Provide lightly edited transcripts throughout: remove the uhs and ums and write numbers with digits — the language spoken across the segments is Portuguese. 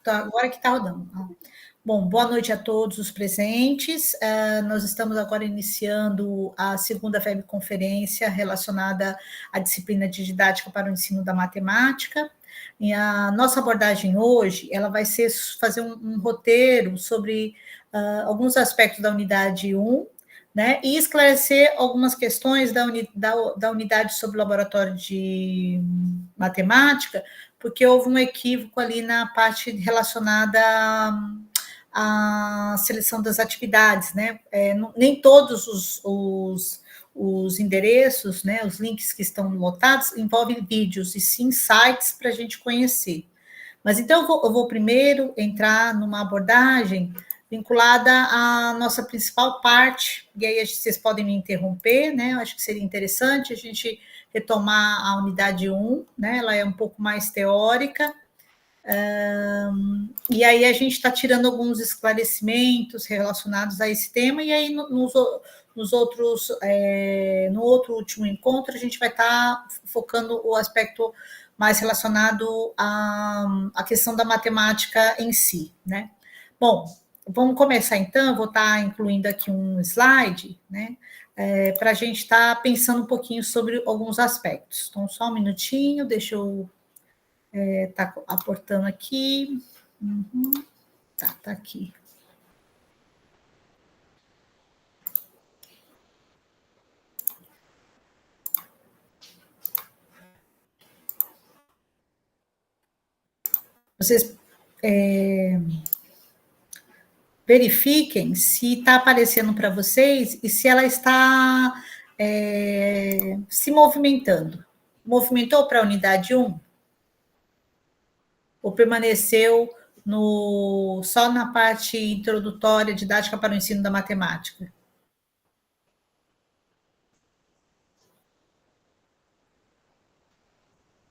agora que está rodando. Bom, boa noite a todos os presentes. Nós estamos agora iniciando a segunda webconferência relacionada à disciplina de didática para o ensino da matemática. E a nossa abordagem hoje, ela vai ser fazer um roteiro sobre alguns aspectos da unidade 1, né, e esclarecer algumas questões da unidade sobre o laboratório de matemática, porque houve um equívoco ali na parte relacionada a seleção das atividades, né? Nem todos os endereços, né, os links que estão lotados, envolvem vídeos, e sim sites para a gente conhecer. Mas então eu vou primeiro entrar numa abordagem vinculada à nossa principal parte, e aí vocês podem me interromper, né? Eu acho que seria interessante a gente retomar a unidade 1, né? Ela é um pouco mais teórica, e aí a gente está tirando alguns esclarecimentos relacionados a esse tema, e aí no outro último encontro a gente vai estar focando o aspecto mais relacionado à questão da matemática em si, né? Bom, vamos começar então, eu vou estar incluindo aqui um slide, né? Para a gente estar pensando um pouquinho sobre alguns aspectos. Então, só um minutinho, deixa eu tá aportando aqui. Tá aqui. Vocês verifiquem se está aparecendo para vocês e se ela está se movimentando. Movimentou para a unidade 1? Ou permaneceu só na parte introdutória, didática para o ensino da matemática?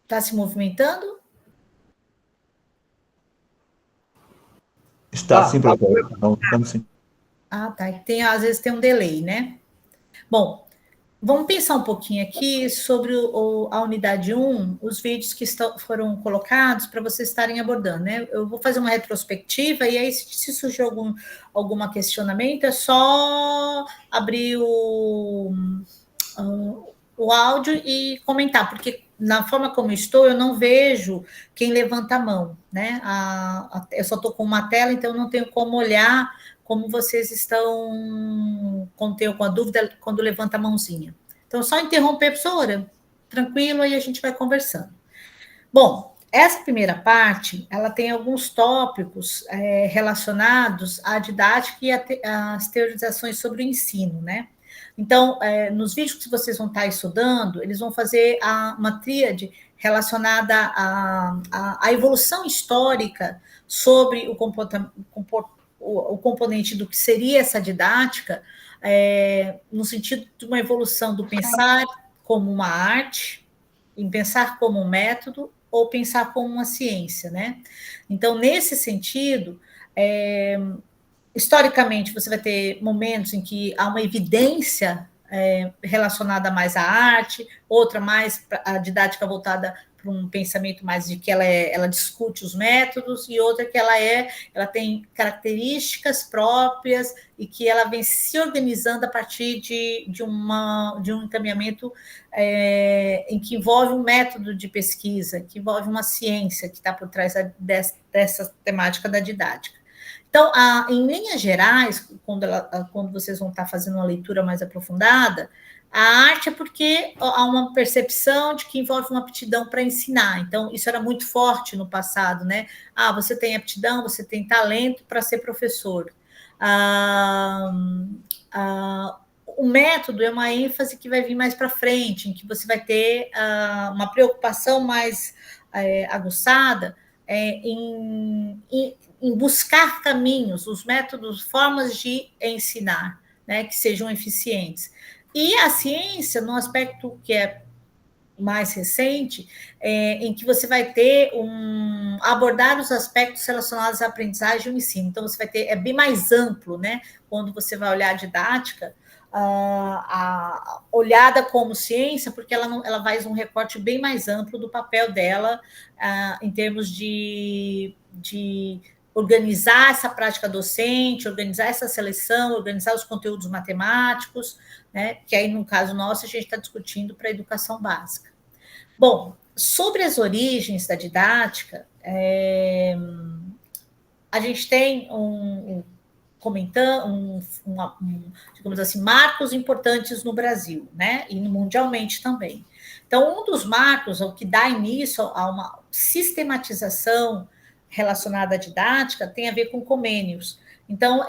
Está se movimentando? Está sim, professor. Estamos sim. Tá. Às vezes tem um delay, né? Bom, vamos pensar um pouquinho aqui sobre a unidade 1, os vídeos que foram colocados para vocês estarem abordando, né? Eu vou fazer uma retrospectiva e aí, se surgir algum questionamento, é só abrir o áudio e comentar, porque na forma como estou, eu não vejo quem levanta a mão, né? Eu só estou com uma tela, então eu não tenho como olhar como vocês estão, quando tem alguma dúvida, quando levanta a mãozinha. Então, só interromper, professora, tranquilo, aí a gente vai conversando. Bom, essa primeira parte, ela tem alguns tópicos relacionados à didática e às teorizações sobre o ensino, né? Então, nos vídeos que vocês vão estar estudando, eles vão fazer uma tríade relacionada à evolução histórica sobre o componente do que seria essa didática, no sentido de uma evolução do pensar como uma arte, em pensar como um método, ou pensar como uma ciência, né? Então, nesse sentido, historicamente, você vai ter momentos em que há uma evidência relacionada mais à arte, outra mais a didática voltada para um pensamento mais de que ela discute os métodos, e outra que ela tem características próprias e que ela vem se organizando a partir de um encaminhamento em que envolve um método de pesquisa, que envolve uma ciência que está por trás dessa temática da didática. Então, em linhas gerais, quando vocês vão estar fazendo uma leitura mais aprofundada, a arte é porque há uma percepção de que envolve uma aptidão para ensinar. Então, isso era muito forte no passado, né? Você tem aptidão, você tem talento para ser professor. O método é uma ênfase que vai vir mais para frente, em que você vai ter uma preocupação mais aguçada em buscar caminhos, os métodos, formas de ensinar, né, que sejam eficientes. E a ciência, no aspecto que é mais recente, em que você vai ter abordar os aspectos relacionados à aprendizagem e ao ensino. Então, você vai ter, bem mais amplo, né? Quando você vai olhar a didática, olhada como ciência, porque ela faz um recorte bem mais amplo do papel dela em termos de organizar essa prática docente, organizar essa seleção, organizar os conteúdos matemáticos, né, que aí, no caso nosso, a gente está discutindo para a educação básica. Bom, sobre as origens da didática, a gente tem comentando digamos assim, marcos importantes no Brasil, né, e mundialmente também. Então, um dos marcos, o que dá início a uma sistematização relacionada à didática, tem a ver com convênios. Então,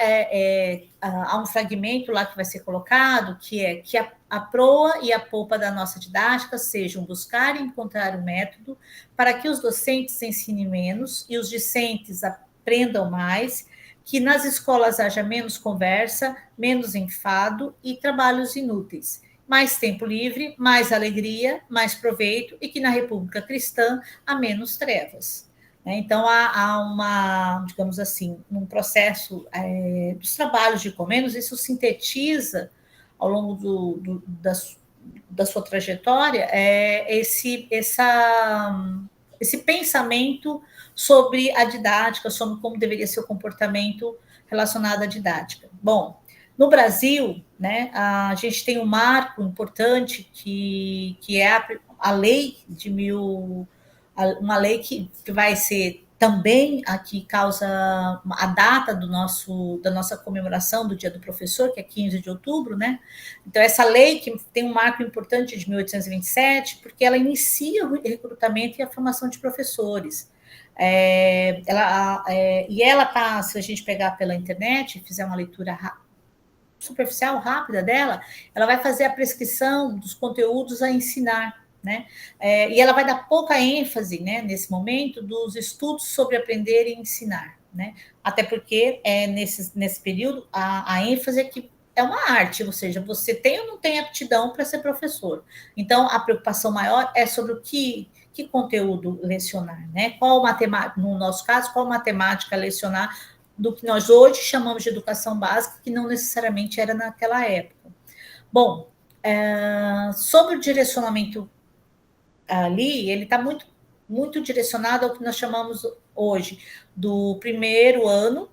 há um fragmento lá que vai ser colocado, que é que a proa e a polpa da nossa didática sejam buscar e encontrar um método para que os docentes ensinem menos e os discentes aprendam mais, que nas escolas haja menos conversa, menos enfado e trabalhos inúteis, mais tempo livre, mais alegria, mais proveito, e que na República Cristã há menos trevas. Então, há uma, digamos assim, um processo dos trabalhos de Comênios, isso sintetiza, ao longo da sua trajetória, esse pensamento sobre a didática, sobre como deveria ser o comportamento relacionado à didática. Bom, no Brasil, né, a gente tem um marco importante que é a lei de uma lei que vai ser também aqui causa a data da nossa comemoração do Dia do Professor, que é 15 de outubro, né? Então, essa lei que tem um marco importante de 1827, porque ela inicia o recrutamento e a formação de professores. E ela está, se a gente pegar pela internet, fizer uma leitura superficial, rápida dela, ela vai fazer a prescrição dos conteúdos a ensinar, né? E ela vai dar pouca ênfase, né, nesse momento, dos estudos sobre aprender e ensinar, né? Até porque nesse período a ênfase é que é uma arte, ou seja, você tem ou não tem aptidão para ser professor. Então, a preocupação maior é sobre o que conteúdo lecionar, né? Qual matemática, no nosso caso, qual matemática lecionar do que nós hoje chamamos de educação básica, que não necessariamente era naquela época. Bom, sobre o direcionamento ali, ele está muito, muito direcionado ao que nós chamamos hoje do primeiro ano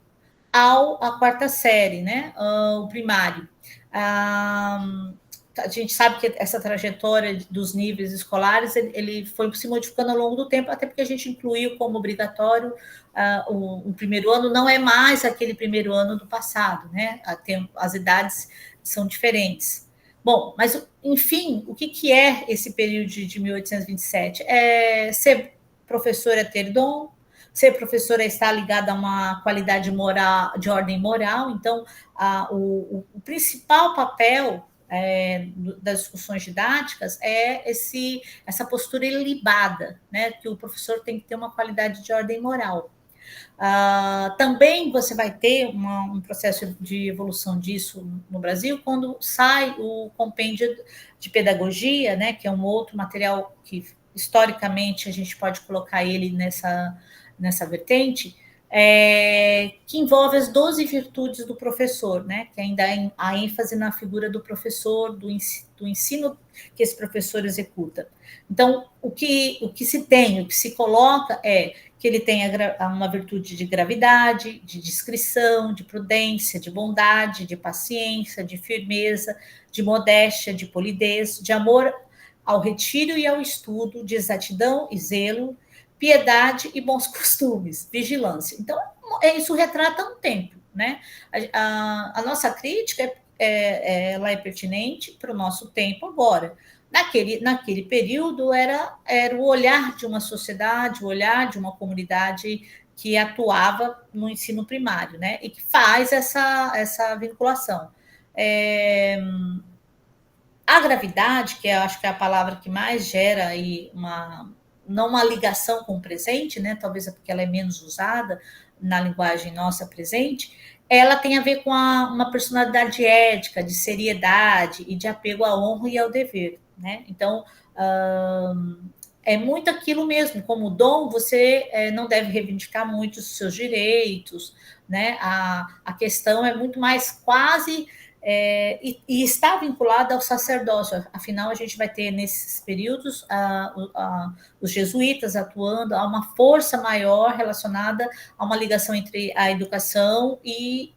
à quarta série, né? O primário. A gente sabe que essa trajetória dos níveis escolares ele foi se modificando ao longo do tempo, até porque a gente incluiu como obrigatório o primeiro ano, não é mais aquele primeiro ano do passado, né? As idades são diferentes. Bom, mas, enfim, o que é esse período de 1827? Ser professor é ter dom, ser professor é estar ligado a uma qualidade moral, de ordem moral. Então, o principal papel das discussões didáticas é essa postura ilibada, né? Que o professor tem que ter uma qualidade de ordem moral. Também você vai ter um processo de evolução disso no Brasil quando sai o compêndio de pedagogia, né, que é um outro material que historicamente a gente pode colocar ele nessa vertente, que envolve as 12 virtudes do professor, né, que ainda há ênfase na figura do professor, do ensino que esse professor executa. Então, o que se coloca é que ele tenha uma virtude de gravidade, de discrição, de prudência, de bondade, de paciência, de firmeza, de modéstia, de polidez, de amor ao retiro e ao estudo, de exatidão e zelo, piedade e bons costumes, vigilância. Então, isso retrata um tempo, né? A nossa crítica ela é pertinente para o nosso tempo agora. Naquele período era o olhar de uma sociedade, o olhar de uma comunidade que atuava no ensino primário, né? E que faz essa vinculação. A gravidade, que eu acho que é a palavra que mais gera aí não uma ligação com o presente, né? Talvez é porque ela é menos usada na linguagem nossa presente, ela tem a ver com uma personalidade ética, de seriedade e de apego à honra e ao dever, né? Então, é muito aquilo mesmo, como dom, você não deve reivindicar muito os seus direitos, né? A questão é muito mais quase e está vinculada ao sacerdócio. Afinal, a gente vai ter nesses períodos os jesuítas atuando, há uma força maior relacionada a uma ligação entre a educação e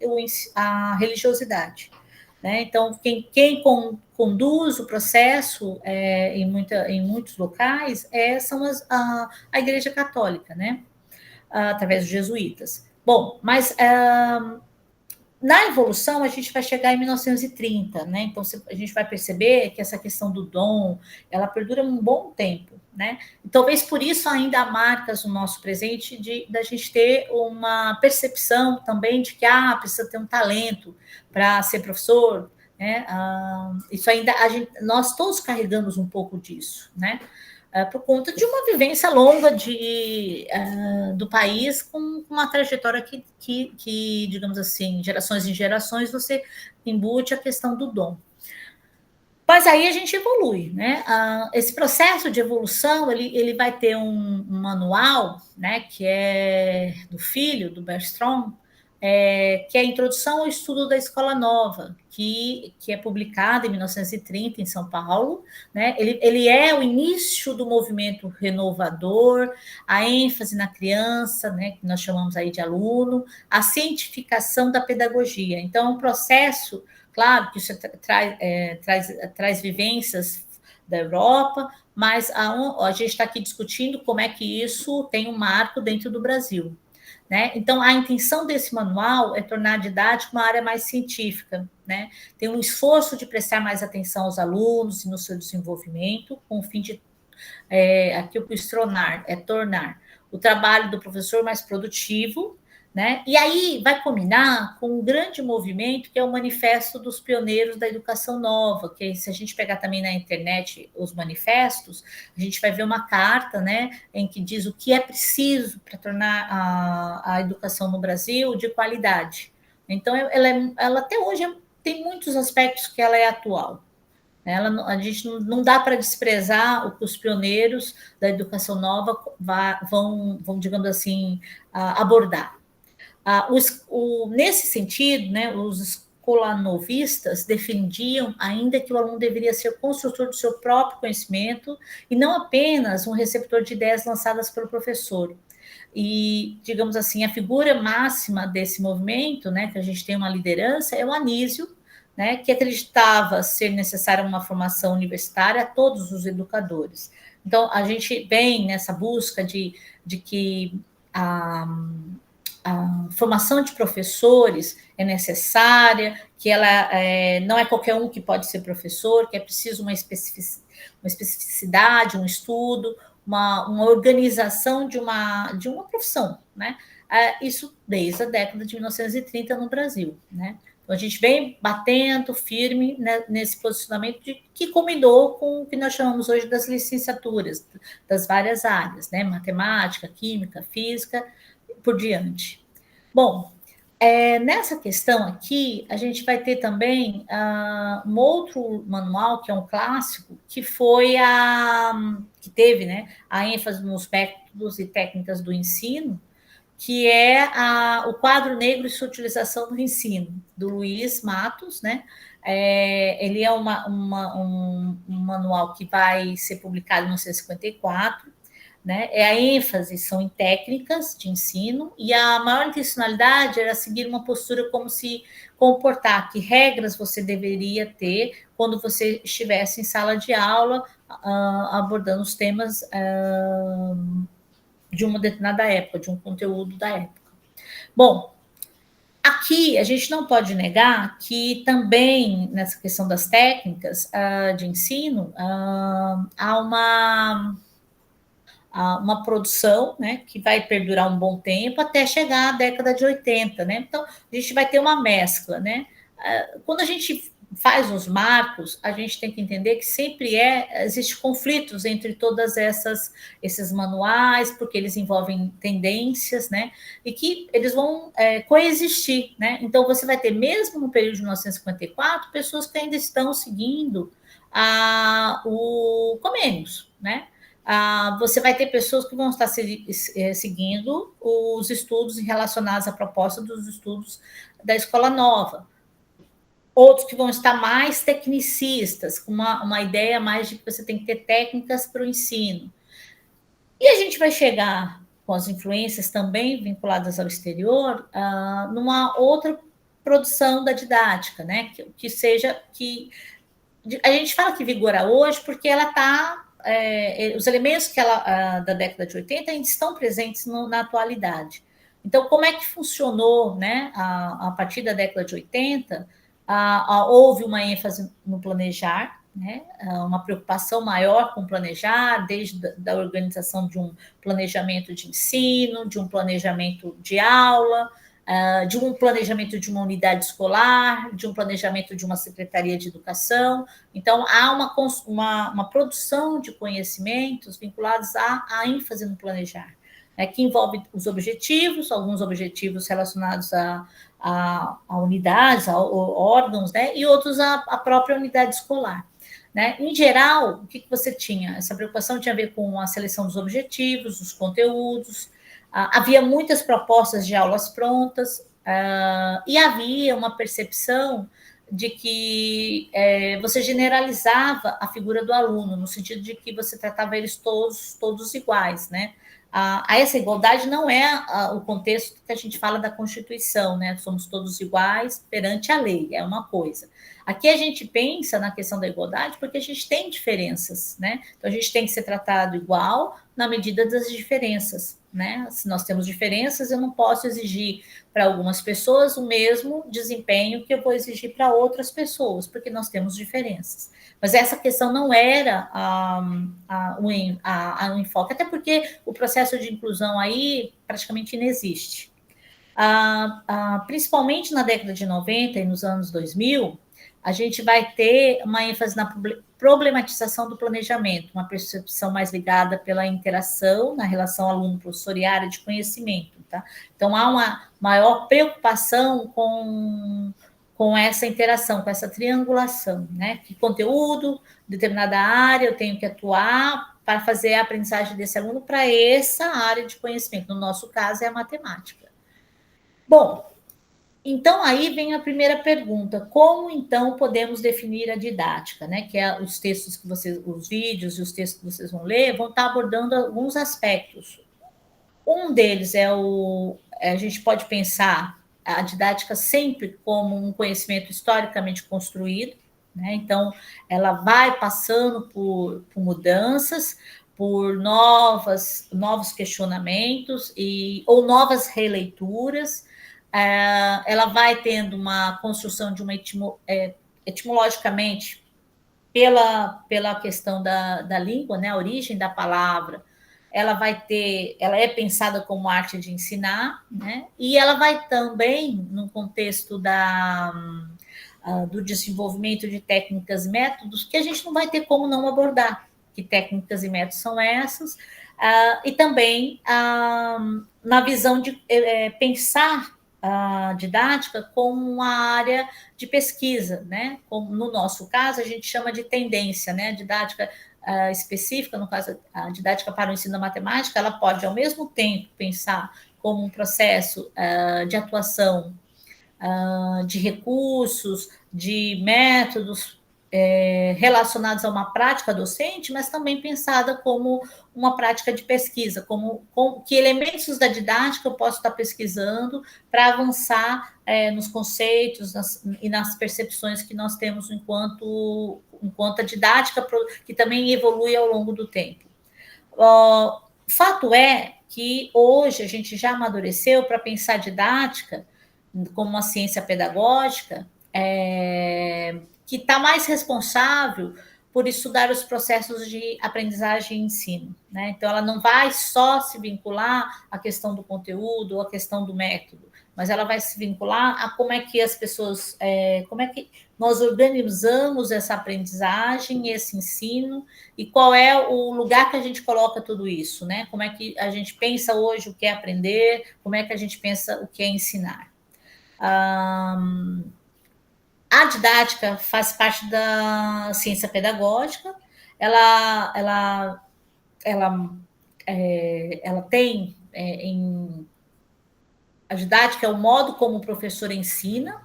a religiosidade. Né? Então, quem conduz o processo em muitos locais são a Igreja Católica, né? Através dos jesuítas. Bom, mas na evolução, a gente vai chegar em 1930, né? Então, a gente vai perceber que essa questão do dom, ela perdura um bom tempo, né? E talvez por isso ainda há marcas no nosso presente da gente ter uma percepção também de que precisa ter um talento para ser professor, né? Isso ainda, nós todos carregamos um pouco disso, né? Por conta de uma vivência longa do país, com uma trajetória que, digamos assim, gerações em gerações, você embute a questão do dom. Mas aí a gente evolui, né? Esse processo de evolução, ele vai ter um manual, né, que é do filho, do Bergström, que é a Introdução ao Estudo da Escola Nova, que é publicado em 1930 em São Paulo, né? Ele é o início do movimento renovador, a ênfase na criança, né, que nós chamamos aí de aluno, a cientificação da pedagogia. Então, é um processo, claro que isso traz vivências da Europa, mas a gente está aqui discutindo como é que isso tem um marco dentro do Brasil. Né? Então, a intenção desse manual é tornar a didática uma área mais científica, né? Tem um esforço de prestar mais atenção aos alunos e no seu desenvolvimento, com o fim de aqui o estronar é tornar o trabalho do professor mais produtivo, né? E aí vai combinar com um grande movimento que é o Manifesto dos Pioneiros da Educação Nova, que se a gente pegar também na internet os manifestos, a gente vai ver uma carta, né, em que diz o que é preciso para tornar a educação no Brasil de qualidade. Então, ela até hoje tem muitos aspectos que ela é atual. A gente não dá para desprezar o que os pioneiros da educação nova vão digamos assim, abordar. Nesse sentido, né, os escolanovistas defendiam ainda que o aluno deveria ser o construtor do seu próprio conhecimento e não apenas um receptor de ideias lançadas pelo professor. E, digamos assim, a figura máxima desse movimento, né, que a gente tem uma liderança, é o Anísio, né, que acreditava ser necessária uma formação universitária a todos os educadores. Então, a gente vem nessa busca de que a formação de professores é necessária, que ela não é qualquer um que pode ser professor, que é preciso uma especificidade, um estudo, uma organização de uma profissão, né? Isso desde a década de 1930 no Brasil, né? Então, a gente vem batendo firme, né, nesse posicionamento que combinou com o que nós chamamos hoje das licenciaturas, das várias áreas, né? Matemática, química, física, por diante. Bom, nessa questão aqui, a gente vai ter também um outro manual, que é um clássico, que que teve, né, a ênfase nos métodos e técnicas do ensino, que é o Quadro Negro e sua utilização no ensino, do Luiz Matos, né? Ele é um manual que vai ser publicado em 1954, né? A ênfase são em técnicas de ensino e a maior intencionalidade era seguir uma postura como se comportar, que regras você deveria ter quando você estivesse em sala de aula abordando os temas de uma determinada época, de um conteúdo da época. Bom, aqui a gente não pode negar que também nessa questão das técnicas de ensino há uma produção, né, que vai perdurar um bom tempo até chegar à década de 80, né? Então, a gente vai ter uma mescla, né? Quando a gente faz os marcos, a gente tem que entender que sempre existe conflitos entre todas esses manuais, porque eles envolvem tendências, né? E que eles vão coexistir, né? Então, você vai ter, mesmo no período de 1954, pessoas que ainda estão seguindo o Comênios, né? Você vai ter pessoas que vão estar seguindo os estudos relacionados à proposta dos estudos da Escola Nova. outros que vão estar mais tecnicistas, com uma ideia mais de que você tem que ter técnicas para o ensino. E a gente vai chegar com as influências também vinculadas ao exterior, numa outra produção da didática, né? Que seja que a gente fala que vigora hoje porque ela está os elementos que ela da década de 80 ainda estão presentes na atualidade. Então, como é que funcionou, né? A partir da década de 80, houve uma ênfase no planejar, né? Uma preocupação maior com planejar, desde da organização de um planejamento de ensino, de um planejamento de aula, de um planejamento de uma unidade escolar, de um planejamento de uma secretaria de educação. Então, há uma produção de conhecimentos vinculados à ênfase no planejar, né, que envolve os objetivos, alguns objetivos relacionados a unidades, a órgãos, né, e outros à própria unidade escolar. Né? Em geral, o que você tinha? Essa preocupação tinha a ver com a seleção dos objetivos, dos conteúdos, havia muitas propostas de aulas prontas, e havia uma percepção de que você generalizava a figura do aluno, no sentido de que você tratava eles todos iguais, né? Essa igualdade não é o contexto que a gente fala da Constituição, né? Somos todos iguais perante a lei, é uma coisa. Aqui a gente pensa na questão da igualdade porque a gente tem diferenças, né? Então a gente tem que ser tratado igual na medida das diferenças, né? Se nós temos diferenças, eu não posso exigir para algumas pessoas o mesmo desempenho que eu vou exigir para outras pessoas, porque nós temos diferenças. Mas essa questão não era o enfoque, até porque o processo de inclusão aí praticamente inexiste. Principalmente na década de 90 e nos anos 2000, a gente vai ter uma ênfase na problematização do planejamento, uma percepção mais ligada pela interação na relação aluno-professor e área de conhecimento. Tá? Então, há uma maior preocupação com essa interação, com essa triangulação, né? Que conteúdo, determinada área, eu tenho que atuar para fazer a aprendizagem desse aluno para essa área de conhecimento. No nosso caso, é a matemática. Bom, então aí vem a primeira pergunta: como então podemos definir a didática, né? Que é os textos que os vídeos e os textos que vocês vão ler vão estar abordando alguns aspectos. Um deles a gente pode pensar a didática sempre como um conhecimento historicamente construído, né? Então ela vai passando por mudanças, por novos questionamentos ou novas releituras. Ela vai tendo uma construção de uma etimologicamente pela questão da língua, né, a origem da palavra, ela é pensada como arte de ensinar, né, e ela vai também no contexto do desenvolvimento de técnicas e métodos que a gente não vai ter como não abordar. Que técnicas e métodos são essas? E também na visão de pensar a didática como uma área de pesquisa, né? Como no nosso caso a gente chama de tendência, né? A didática específica, no caso a didática para o ensino da matemática, ela pode ao mesmo tempo pensar como um processo de atuação de recursos, de métodos relacionados a uma prática docente, mas também pensada como uma prática de pesquisa, como que elementos da didática eu posso estar pesquisando para avançar nos conceitos e nas percepções que nós temos enquanto a didática, que também evolui ao longo do tempo. Fato é que hoje a gente já amadureceu para pensar didática como uma ciência pedagógica, que está mais responsável por estudar os processos de aprendizagem e ensino, né? Então, ela não vai só se vincular à questão do conteúdo ou à questão do método, mas ela vai se vincular a como é que as pessoas, como é que nós organizamos essa aprendizagem, esse ensino, e qual é o lugar que a gente coloca tudo isso, né? Como é que a gente pensa hoje o que é aprender, como é que a gente pensa o que é ensinar. A didática faz parte da ciência pedagógica, ela tem a didática é o modo como o professor ensina,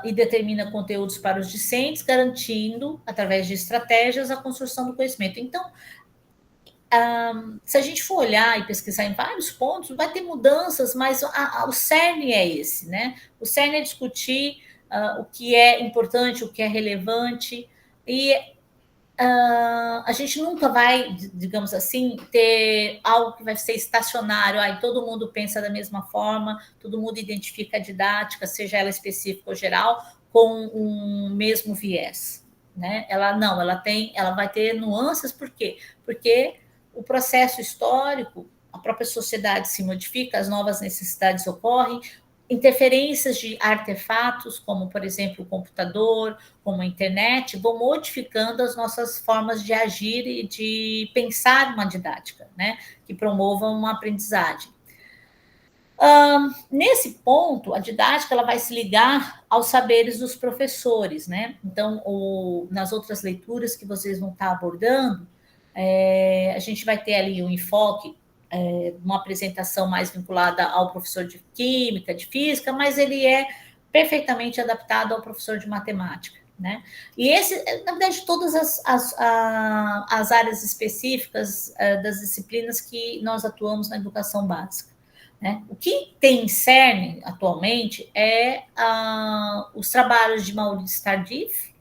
e determina conteúdos para os discentes, garantindo, através de estratégias, a construção do conhecimento. Então, se a gente for olhar e pesquisar em vários pontos, vai ter mudanças, mas o cerne é esse, né? O cerne é discutir o que é importante, o que é relevante, e a gente nunca vai, digamos assim, ter algo que vai ser estacionário, aí todo mundo pensa da mesma forma, todo mundo identifica a didática, seja ela específica ou geral, com um mesmo viés, né? Ela vai ter nuances, por quê? Porque o processo histórico, a própria sociedade se modifica, as novas necessidades ocorrem, interferências de artefatos, como, por exemplo, o computador, como a internet, vão modificando as nossas formas de agir e de pensar uma didática, né? Que promova uma aprendizagem. Nesse ponto, a didática ela vai se ligar aos saberes dos professores, né? Então, nas outras leituras que vocês vão estar abordando, a gente vai ter ali um enfoque, uma apresentação mais vinculada ao professor de química, de física, mas ele é perfeitamente adaptado ao professor de matemática, né? E na verdade, todas as áreas específicas das disciplinas que nós atuamos na educação básica. Né? O que tem em cerne atualmente é os trabalhos de Maurice Tardif,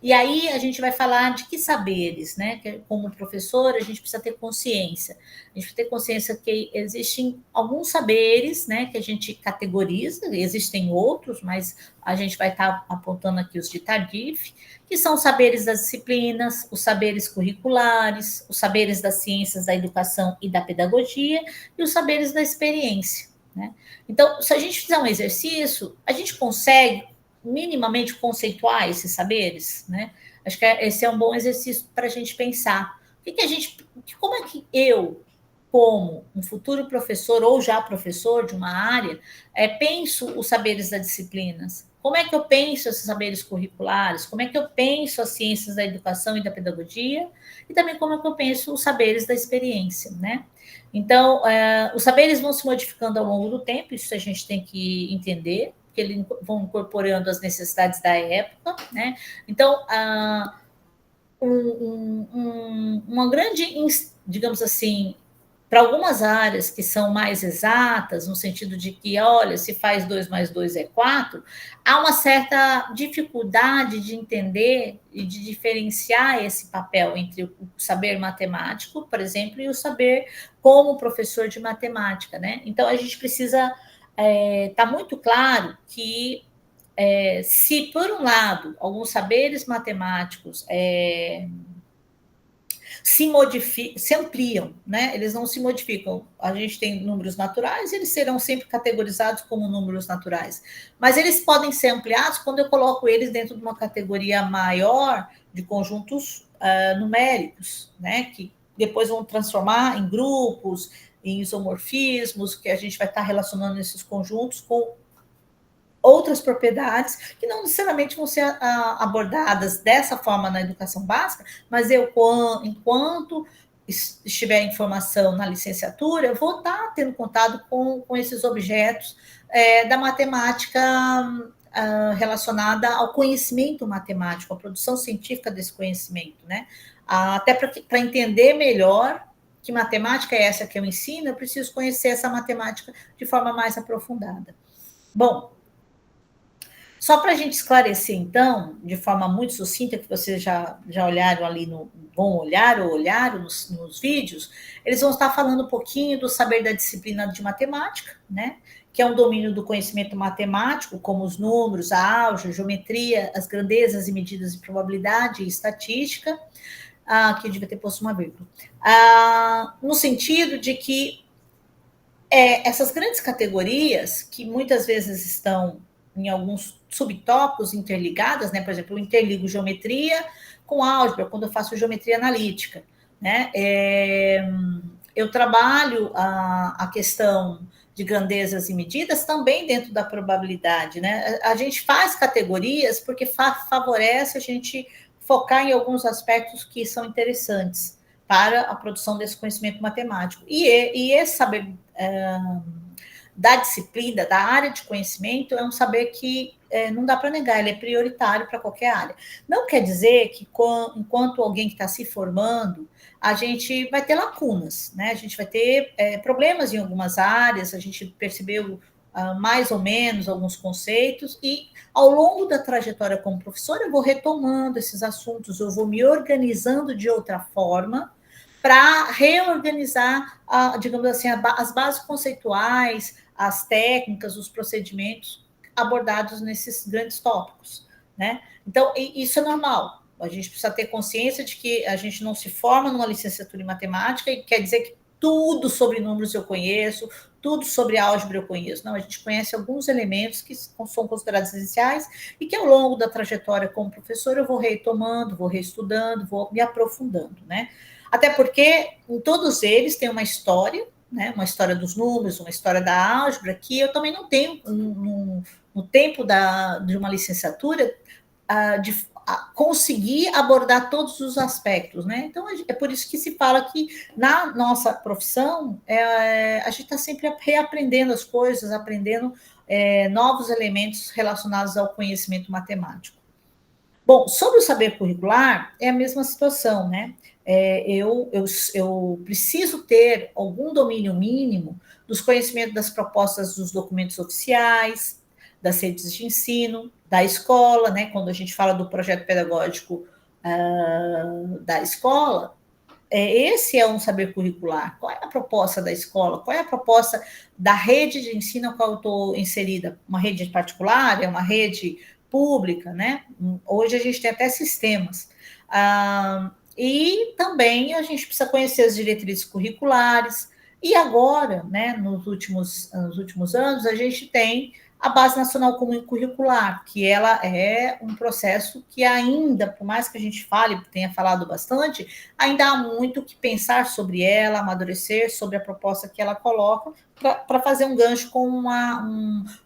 e aí a gente vai falar de que saberes, né? Que, como professor, a gente precisa ter consciência. A gente precisa ter consciência que existem alguns saberes, né? Que a gente categoriza, existem outros, mas a gente vai estar apontando aqui os de Tardif, que são os saberes das disciplinas, os saberes curriculares, os saberes das ciências da educação e da pedagogia e os saberes da experiência, né? Então, se a gente fizer um exercício, a gente consegue minimamente conceituar esses saberes, né? Acho que esse é um bom exercício para a gente pensar. Como é que eu, como um futuro professor ou já professor de uma área, penso os saberes das disciplinas? Como é que eu penso esses saberes curriculares? Como é que eu penso as ciências da educação e da pedagogia? E também como é que eu penso os saberes da experiência, né? Então, os saberes vão se modificando ao longo do tempo, isso a gente tem que entender, que eles vão incorporando as necessidades da época, né? Então, uma grande, digamos assim, para algumas áreas que são mais exatas, no sentido de que, olha, se faz 2 mais 2 é 4, há uma certa dificuldade de entender e de diferenciar esse papel entre o saber matemático, por exemplo, e o saber como professor de matemática, né? Então, a gente precisa está muito claro que se, por um lado, alguns saberes matemáticos se ampliam, né? Eles não se modificam. A gente tem números naturais, eles serão sempre categorizados como números naturais, mas eles podem ser ampliados quando eu coloco eles dentro de uma categoria maior de conjuntos numéricos, né? Que depois vão transformar em grupos, em isomorfismos, que a gente vai estar relacionando esses conjuntos com outras propriedades que não necessariamente vão ser abordadas dessa forma na educação básica, mas eu, enquanto estiver em formação na licenciatura, eu vou estar tendo contato com esses objetos da matemática relacionada ao conhecimento matemático, à produção científica desse conhecimento, né? Até para entender melhor que matemática é essa que eu ensino, eu preciso conhecer essa matemática de forma mais aprofundada. Bom, só para a gente esclarecer, então, de forma muito sucinta, que vocês já olharam ali, vão olhar ou olharam nos vídeos, eles vão estar falando um pouquinho do saber da disciplina de matemática, né? Que é um domínio do conhecimento matemático, como os números, a álgebra, a geometria, as grandezas e medidas de probabilidade e estatística, que eu devia ter posto uma vírgula, no sentido de que essas grandes categorias, que muitas vezes estão em alguns subtópicos interligadas, né? Por exemplo, eu interligo geometria com álgebra, quando eu faço geometria analítica, né? Eu trabalho a questão de grandezas e medidas também dentro da probabilidade, né? A gente faz categorias porque favorece a gente focar em alguns aspectos que são interessantes para a produção desse conhecimento matemático. E esse saber da disciplina, da área de conhecimento, é um saber que não dá para negar, ele é prioritário para qualquer área. Não quer dizer que, enquanto alguém que está se formando, a gente vai ter lacunas, né? A gente vai ter problemas em algumas áreas, a gente percebeu mais ou menos alguns conceitos, e ao longo da trajetória como professora, eu vou retomando esses assuntos, eu vou me organizando de outra forma para reorganizar, digamos assim, as bases conceituais, as técnicas, os procedimentos abordados nesses grandes tópicos, né? Então, isso é normal. A gente precisa ter consciência de que a gente não se forma numa licenciatura em matemática e quer dizer que tudo sobre números eu conheço, tudo sobre álgebra eu conheço. Não, a gente conhece alguns elementos que são considerados essenciais e que ao longo da trajetória como professor eu vou retomando, vou reestudando, vou me aprofundando, né? Até porque em todos eles tem uma história, né? Uma história dos números, uma história da álgebra, que eu também não tenho no tempo de uma licenciatura de conseguir abordar todos os aspectos, né? Então é por isso que se fala que na nossa profissão a gente está sempre reaprendendo as coisas, aprendendo novos elementos relacionados ao conhecimento matemático. Bom, sobre o saber curricular, é a mesma situação, né? Eu preciso ter algum domínio mínimo dos conhecimentos das propostas dos documentos oficiais, das redes de ensino, da escola, né? Quando a gente fala do projeto pedagógico da escola, esse é um saber curricular. Qual é a proposta da escola? Qual é a proposta da rede de ensino a qual eu estou inserida? Uma rede particular? É uma rede pública, né? Hoje a gente tem até sistemas. E também a gente precisa conhecer as diretrizes curriculares. E agora, né, nos últimos anos, a gente tem a Base Nacional Comum Curricular, que ela é um processo que ainda, por mais que a gente fale, tenha falado bastante, ainda há muito que pensar sobre ela, amadurecer sobre a proposta que ela coloca, para fazer um gancho com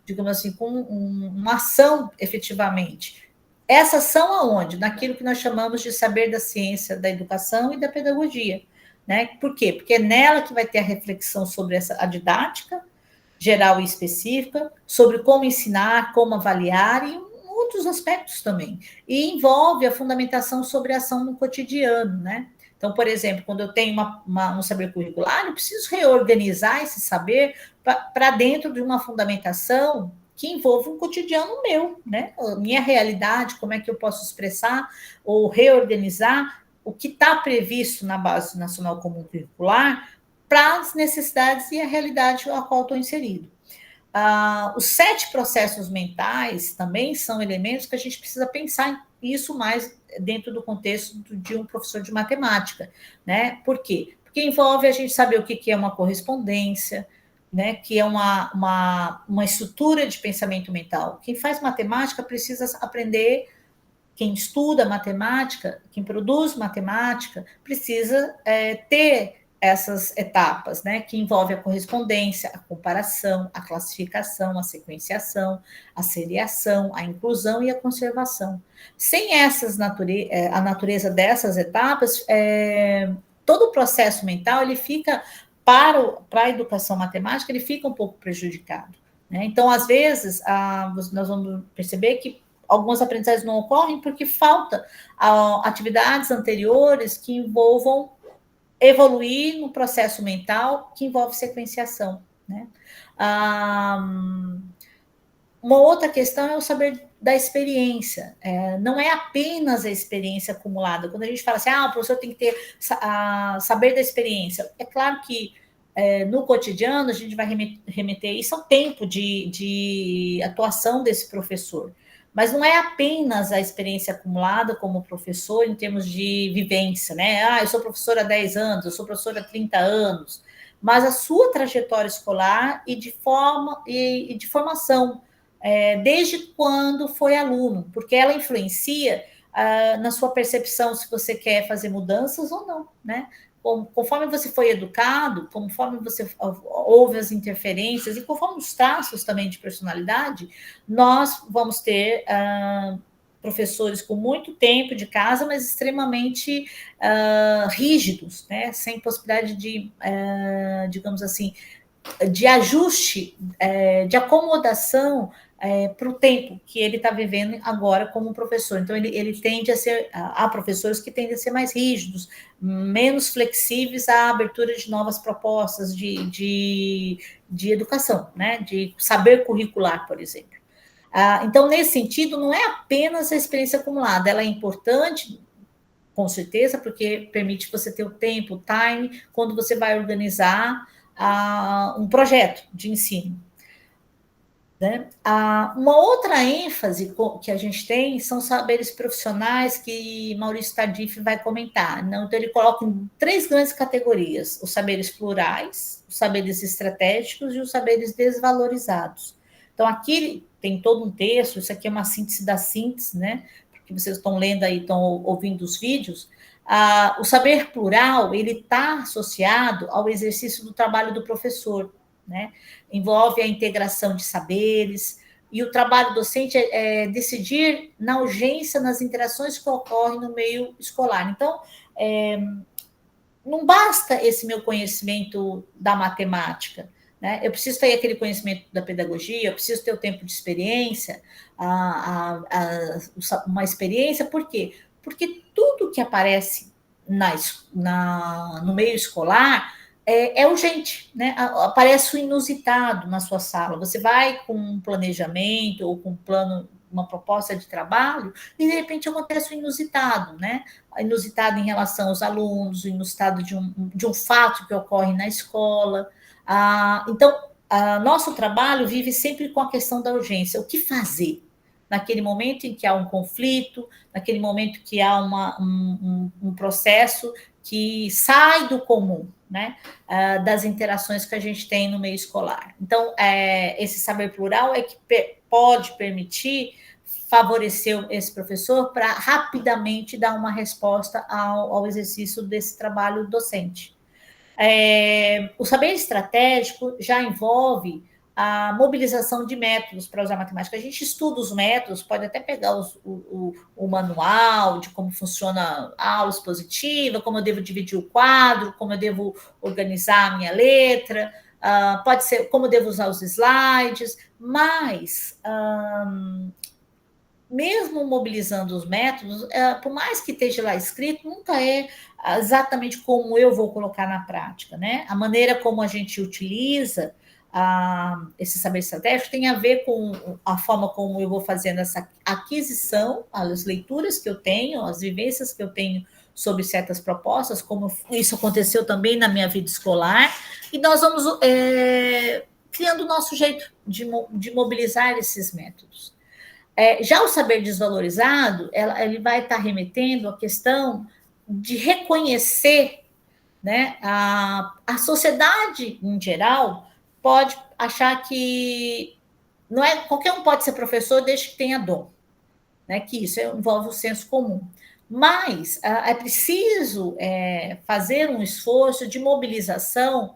digamos assim, com uma ação efetivamente. Essa ação aonde? Naquilo que nós chamamos de saber da ciência, da educação e da pedagogia. Né? Por quê? Porque é nela que vai ter a reflexão sobre a didática, geral e específica, sobre como ensinar, como avaliar e outros aspectos também. E envolve a fundamentação sobre a ação no cotidiano, né? Então, por exemplo, quando eu tenho um saber curricular, eu preciso reorganizar esse saber para dentro de uma fundamentação que envolva um cotidiano meu, né? A minha realidade, como é que eu posso expressar ou reorganizar o que está previsto na Base Nacional Comum Curricular para as necessidades e a realidade a qual estou inserido. Os 7 processos mentais também são elementos que a gente precisa pensar isso mais dentro do contexto de um professor de matemática, né? Por quê? Porque envolve a gente saber o que é uma correspondência, né? Que é uma estrutura de pensamento mental. Quem faz matemática precisa aprender, quem estuda matemática, quem produz matemática, precisa ter essas etapas, né, que envolve a correspondência, a comparação, a classificação, a sequenciação, a seriação, a inclusão e a conservação. Sem a natureza dessas etapas, todo o processo mental ele fica para a educação matemática ele fica um pouco prejudicado. Né? Então, às vezes, nós vamos perceber que algumas aprendizagens não ocorrem porque falta atividades anteriores que envolvam evoluir no processo mental que envolve sequenciação. Né? Uma outra questão é o saber da experiência. Não é apenas a experiência acumulada. Quando a gente fala assim, o professor tem que ter saber da experiência. É claro que no cotidiano a gente vai remeter isso ao tempo de atuação desse professor. Mas não é apenas a experiência acumulada como professor em termos de vivência, né? Eu sou professora há 10 anos, eu sou professora há 30 anos, mas a sua trajetória escolar e de formação, desde quando foi aluno, porque ela influencia na sua percepção se você quer fazer mudanças ou não, né? Conforme você foi educado, conforme você ouve as interferências e conforme os traços também de personalidade, nós vamos ter professores com muito tempo de casa, mas extremamente rígidos, né? Sem possibilidade de, digamos assim, de ajuste, de acomodação para o tempo que ele está vivendo agora como professor. Então, ele tende a ser... Há professores que tendem a ser mais rígidos, menos flexíveis à abertura de novas propostas de educação, né? De saber curricular, por exemplo. Então, nesse sentido, não é apenas a experiência acumulada, ela é importante, com certeza, porque permite você ter o tempo, o time, quando você vai organizar um projeto de ensino. Né? Uma outra ênfase que a gente tem são saberes profissionais que Maurício Tardif vai comentar. Então, ele coloca em 3 grandes categorias: os saberes plurais, os saberes estratégicos e os saberes desvalorizados. Então, aqui tem todo um texto, isso aqui é uma síntese da síntese, né? Porque vocês estão lendo aí, estão ouvindo os vídeos. O saber plural, ele está associado ao exercício do trabalho do professor, né? Envolve a integração de saberes, e o trabalho docente é decidir na urgência, nas interações que ocorrem no meio escolar. Então, não basta esse meu conhecimento da matemática, né? Eu preciso ter aquele conhecimento da pedagogia, eu preciso ter o tempo de experiência, uma experiência, por quê? Porque tudo que aparece no meio escolar é urgente, né? Aparece o inusitado na sua sala. Você vai com um planejamento ou com um plano, uma proposta de trabalho, e de repente acontece o inusitado, né? Inusitado em relação aos alunos, inusitado de um fato que ocorre na escola. Então, nosso trabalho vive sempre com a questão da urgência. O que fazer? Naquele momento em que há um conflito, naquele momento que há um processo que sai do comum, né? Das interações que a gente tem no meio escolar. Então, esse saber plural é que pode permitir favorecer esse professor para rapidamente dar uma resposta ao exercício desse trabalho docente. O saber estratégico já envolve a mobilização de métodos para usar matemática. A gente estuda os métodos, pode até pegar o manual de como funciona a aula expositiva, como eu devo dividir o quadro, como eu devo organizar a minha letra, pode ser como eu devo usar os slides, mas mesmo mobilizando os métodos, por mais que esteja lá escrito, nunca é exatamente como eu vou colocar na prática, né? A maneira como a gente utiliza esse saber estratégico tem a ver com a forma como eu vou fazendo essa aquisição, as leituras que eu tenho, as vivências que eu tenho sobre certas propostas, como isso aconteceu também na minha vida escolar, e nós vamos criando o nosso jeito de mobilizar esses métodos. Já o saber desvalorizado, ele vai estar remetendo à questão de reconhecer, né? A sociedade, em geral, pode achar que não é qualquer um pode ser professor desde que tenha dom, né? Que isso envolve o senso comum. Mas é preciso fazer um esforço de mobilização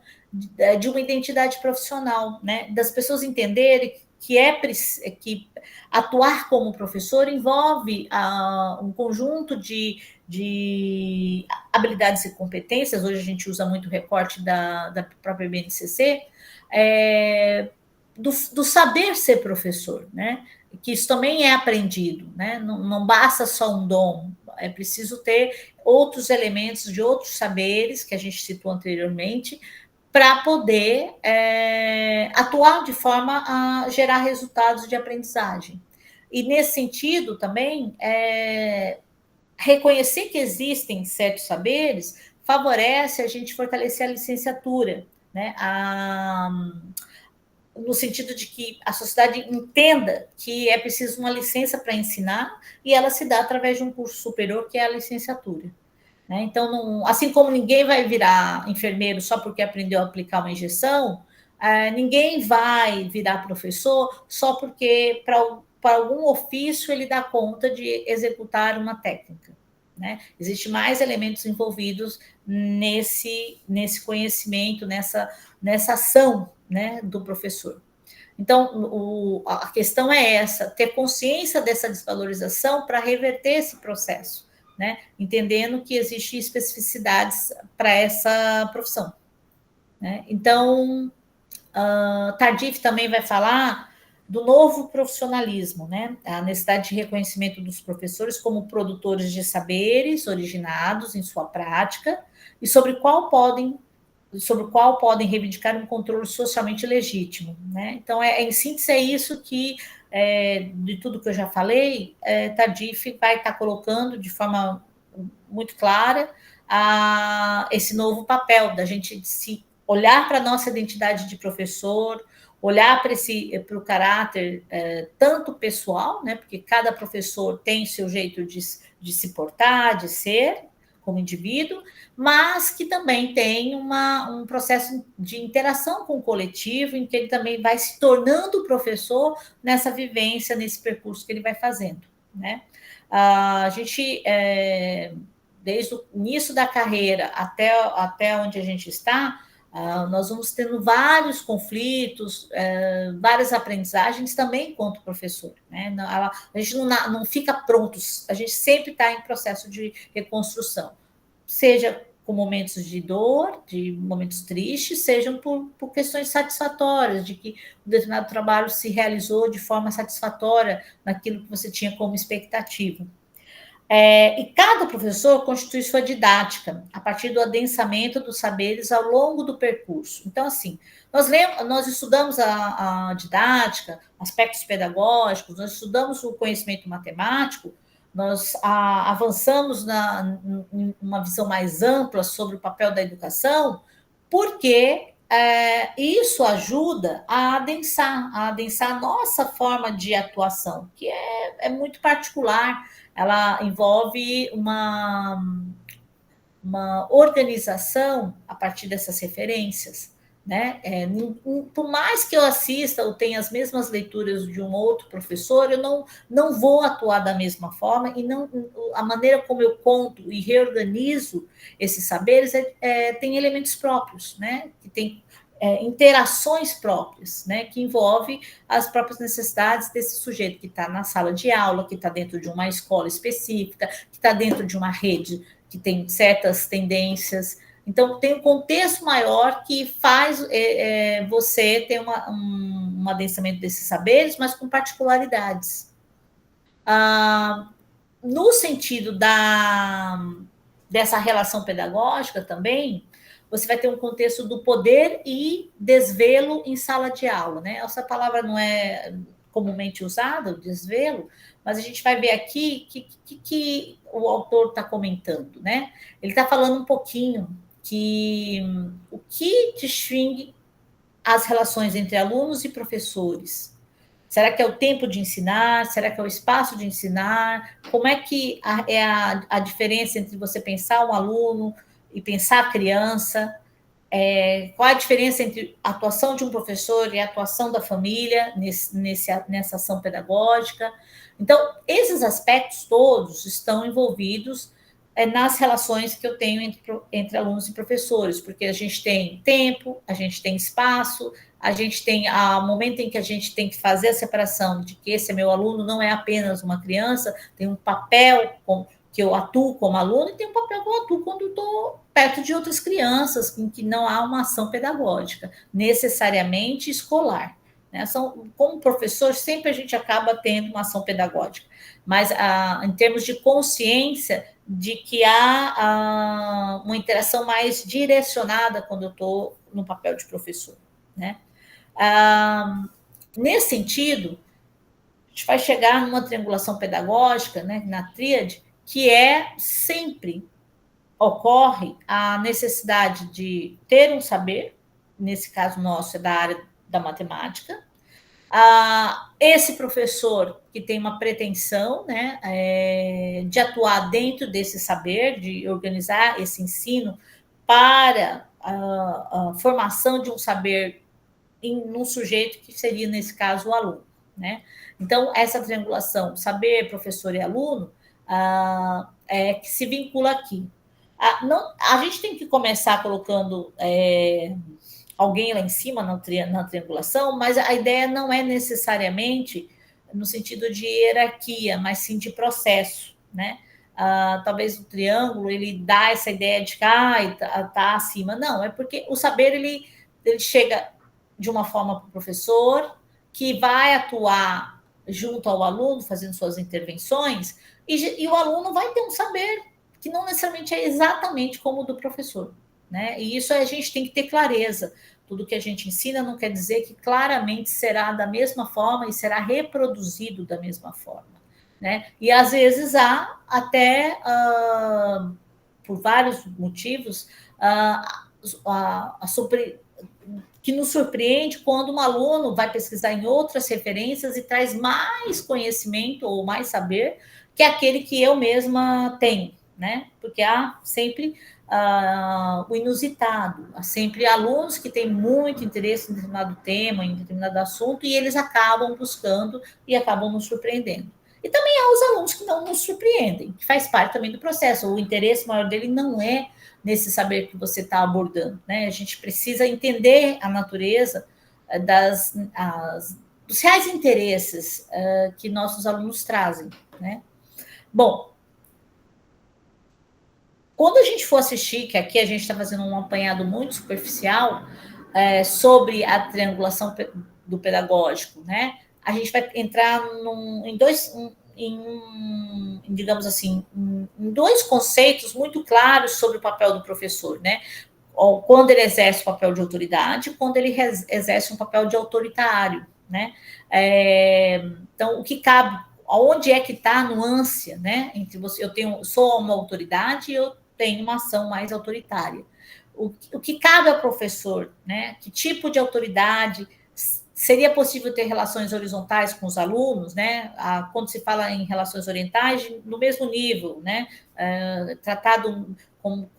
de uma identidade profissional, né? Das pessoas entenderem que atuar como professor envolve um conjunto de habilidades e competências. Hoje a gente usa muito o recorte da própria BNCC, do saber ser professor, né? Que isso também é aprendido, né? Não basta só um dom, é preciso ter outros elementos de outros saberes que a gente citou anteriormente, para poder atuar de forma a gerar resultados de aprendizagem. E, nesse sentido, também, reconhecer que existem certos saberes favorece a gente fortalecer a licenciatura, né? No sentido de que a sociedade entenda que é preciso uma licença para ensinar, e ela se dá através de um curso superior, que é a licenciatura. Então, assim como ninguém vai virar enfermeiro só porque aprendeu a aplicar uma injeção, ninguém vai virar professor só porque, para algum ofício, ele dá conta de executar uma técnica. Né? Existem mais elementos envolvidos nesse conhecimento, nessa ação, né, do professor. Então, a questão é essa: ter consciência dessa desvalorização para reverter esse processo. Né? Entendendo que existem especificidades para essa profissão. Né? Então, Tardif também vai falar do novo profissionalismo, né? A necessidade de reconhecimento dos professores como produtores de saberes originados em sua prática e sobre o qual podem reivindicar um controle socialmente legítimo, né? Então, em síntese, é isso que, de tudo que eu já falei, Tardif vai estar colocando de forma muito clara esse novo papel da gente se olhar para a nossa identidade de professor, olhar para o caráter tanto pessoal, né, porque cada professor tem seu jeito de se portar, de ser como indivíduo, mas que também tem um processo de interação com o coletivo, em que ele também vai se tornando professor nessa vivência, nesse percurso que ele vai fazendo, né? A gente, desde o início da carreira até onde a gente está, nós vamos tendo vários conflitos, várias aprendizagens também enquanto professor, né? A gente não fica prontos, a gente sempre está em processo de reconstrução, seja com momentos de dor, de momentos tristes, sejam por questões satisfatórias, de que um determinado trabalho se realizou de forma satisfatória naquilo que você tinha como expectativa. E cada professor constitui sua didática a partir do adensamento dos saberes ao longo do percurso. Então, assim, nós estudamos a didática, aspectos pedagógicos, nós estudamos o conhecimento matemático, nós avançamos numa visão mais ampla sobre o papel da educação, porque isso ajuda a adensar a nossa forma de atuação, que é muito particular. Ela envolve uma organização a partir dessas referências, né? Por mais que eu assista ou tenha as mesmas leituras de um outro professor, eu não vou atuar da mesma forma, e não, a maneira como eu conto e reorganizo esses saberes tem elementos próprios, né? Que tem interações próprias, né, que envolve as próprias necessidades desse sujeito que está na sala de aula, que está dentro de uma escola específica, que está dentro de uma rede que tem certas tendências. Então, tem um contexto maior que faz você ter um adensamento desses saberes, mas com particularidades. No sentido dessa relação pedagógica também, você vai ter um contexto do poder e desvelo em sala de aula, né? Essa palavra não é comumente usada, o desvelo, mas a gente vai ver aqui que o autor está comentando, né? Ele está falando um pouquinho o que distingue as relações entre alunos e professores. Será que é o tempo de ensinar? Será que é o espaço de ensinar? Como é que é a diferença entre você pensar um aluno e pensar a criança? Qual a diferença entre a atuação de um professor e a atuação da família nessa ação pedagógica? Então, esses aspectos todos estão envolvidos nas relações que eu tenho entre alunos e professores, porque a gente tem tempo, a gente tem espaço, a gente tem o momento em que a gente tem que fazer a separação de que esse é meu aluno, não é apenas uma criança, tem um papel que eu atuo como aluno e tem um papel que eu atuo quando estou perto de outras crianças, em que não há uma ação pedagógica, necessariamente escolar. Né? Como professor, sempre a gente acaba tendo uma ação pedagógica, mas em termos de consciência de que há uma interação mais direcionada quando eu estou no papel de professor. Né? Nesse sentido, a gente vai chegar numa triangulação pedagógica, né, na tríade, que sempre ocorre a necessidade de ter um saber, nesse caso nosso é da área da matemática, esse professor que tem uma pretensão, né, de atuar dentro desse saber, de organizar esse ensino para a formação de um saber num sujeito que seria, nesse caso, o aluno. Né? Então, essa triangulação, saber, professor e aluno, é que se vincula aqui. A gente tem que começar colocando alguém lá em cima na triangulação, mas a ideia não é necessariamente no sentido de hierarquia, mas sim de processo, né? Talvez o triângulo ele dá essa ideia de que tá acima. Não, é porque o saber ele chega de uma forma para o professor, que vai atuar junto ao aluno, fazendo suas intervenções, e o aluno vai ter um saber que não necessariamente é exatamente como o do professor, né? E isso a gente tem que ter clareza. Tudo que a gente ensina não quer dizer que claramente será da mesma forma e será reproduzido da mesma forma, né? E às vezes há até, por vários motivos, que nos surpreende quando um aluno vai pesquisar em outras referências e traz mais conhecimento ou mais saber que aquele que eu mesma tenho, né? Porque há sempre o inusitado, há sempre alunos que têm muito interesse em determinado tema, em determinado assunto, e eles acabam buscando e acabam nos surpreendendo. E também há os alunos que não nos surpreendem, que faz parte também do processo. O interesse maior dele não é nesse saber que você está abordando, né? A gente precisa entender a natureza dos reais interesses que nossos alunos trazem, né? Bom, quando a gente for assistir, que aqui a gente está fazendo um apanhado muito superficial sobre a triangulação do pedagógico, né? A gente vai entrar digamos assim, em dois conceitos muito claros sobre o papel do professor, né? Quando ele exerce o papel de autoridade, quando ele exerce um papel de autoritário, né? Então, o que cabe, onde é que está a nuance, né? Entre você, sou uma autoridade e eu tenho uma ação mais autoritária. O que cabe ao professor, né? Que tipo de autoridade? Seria possível ter relações horizontais com os alunos, né? Quando se fala em relações orientais, no mesmo nível, né? Tratado com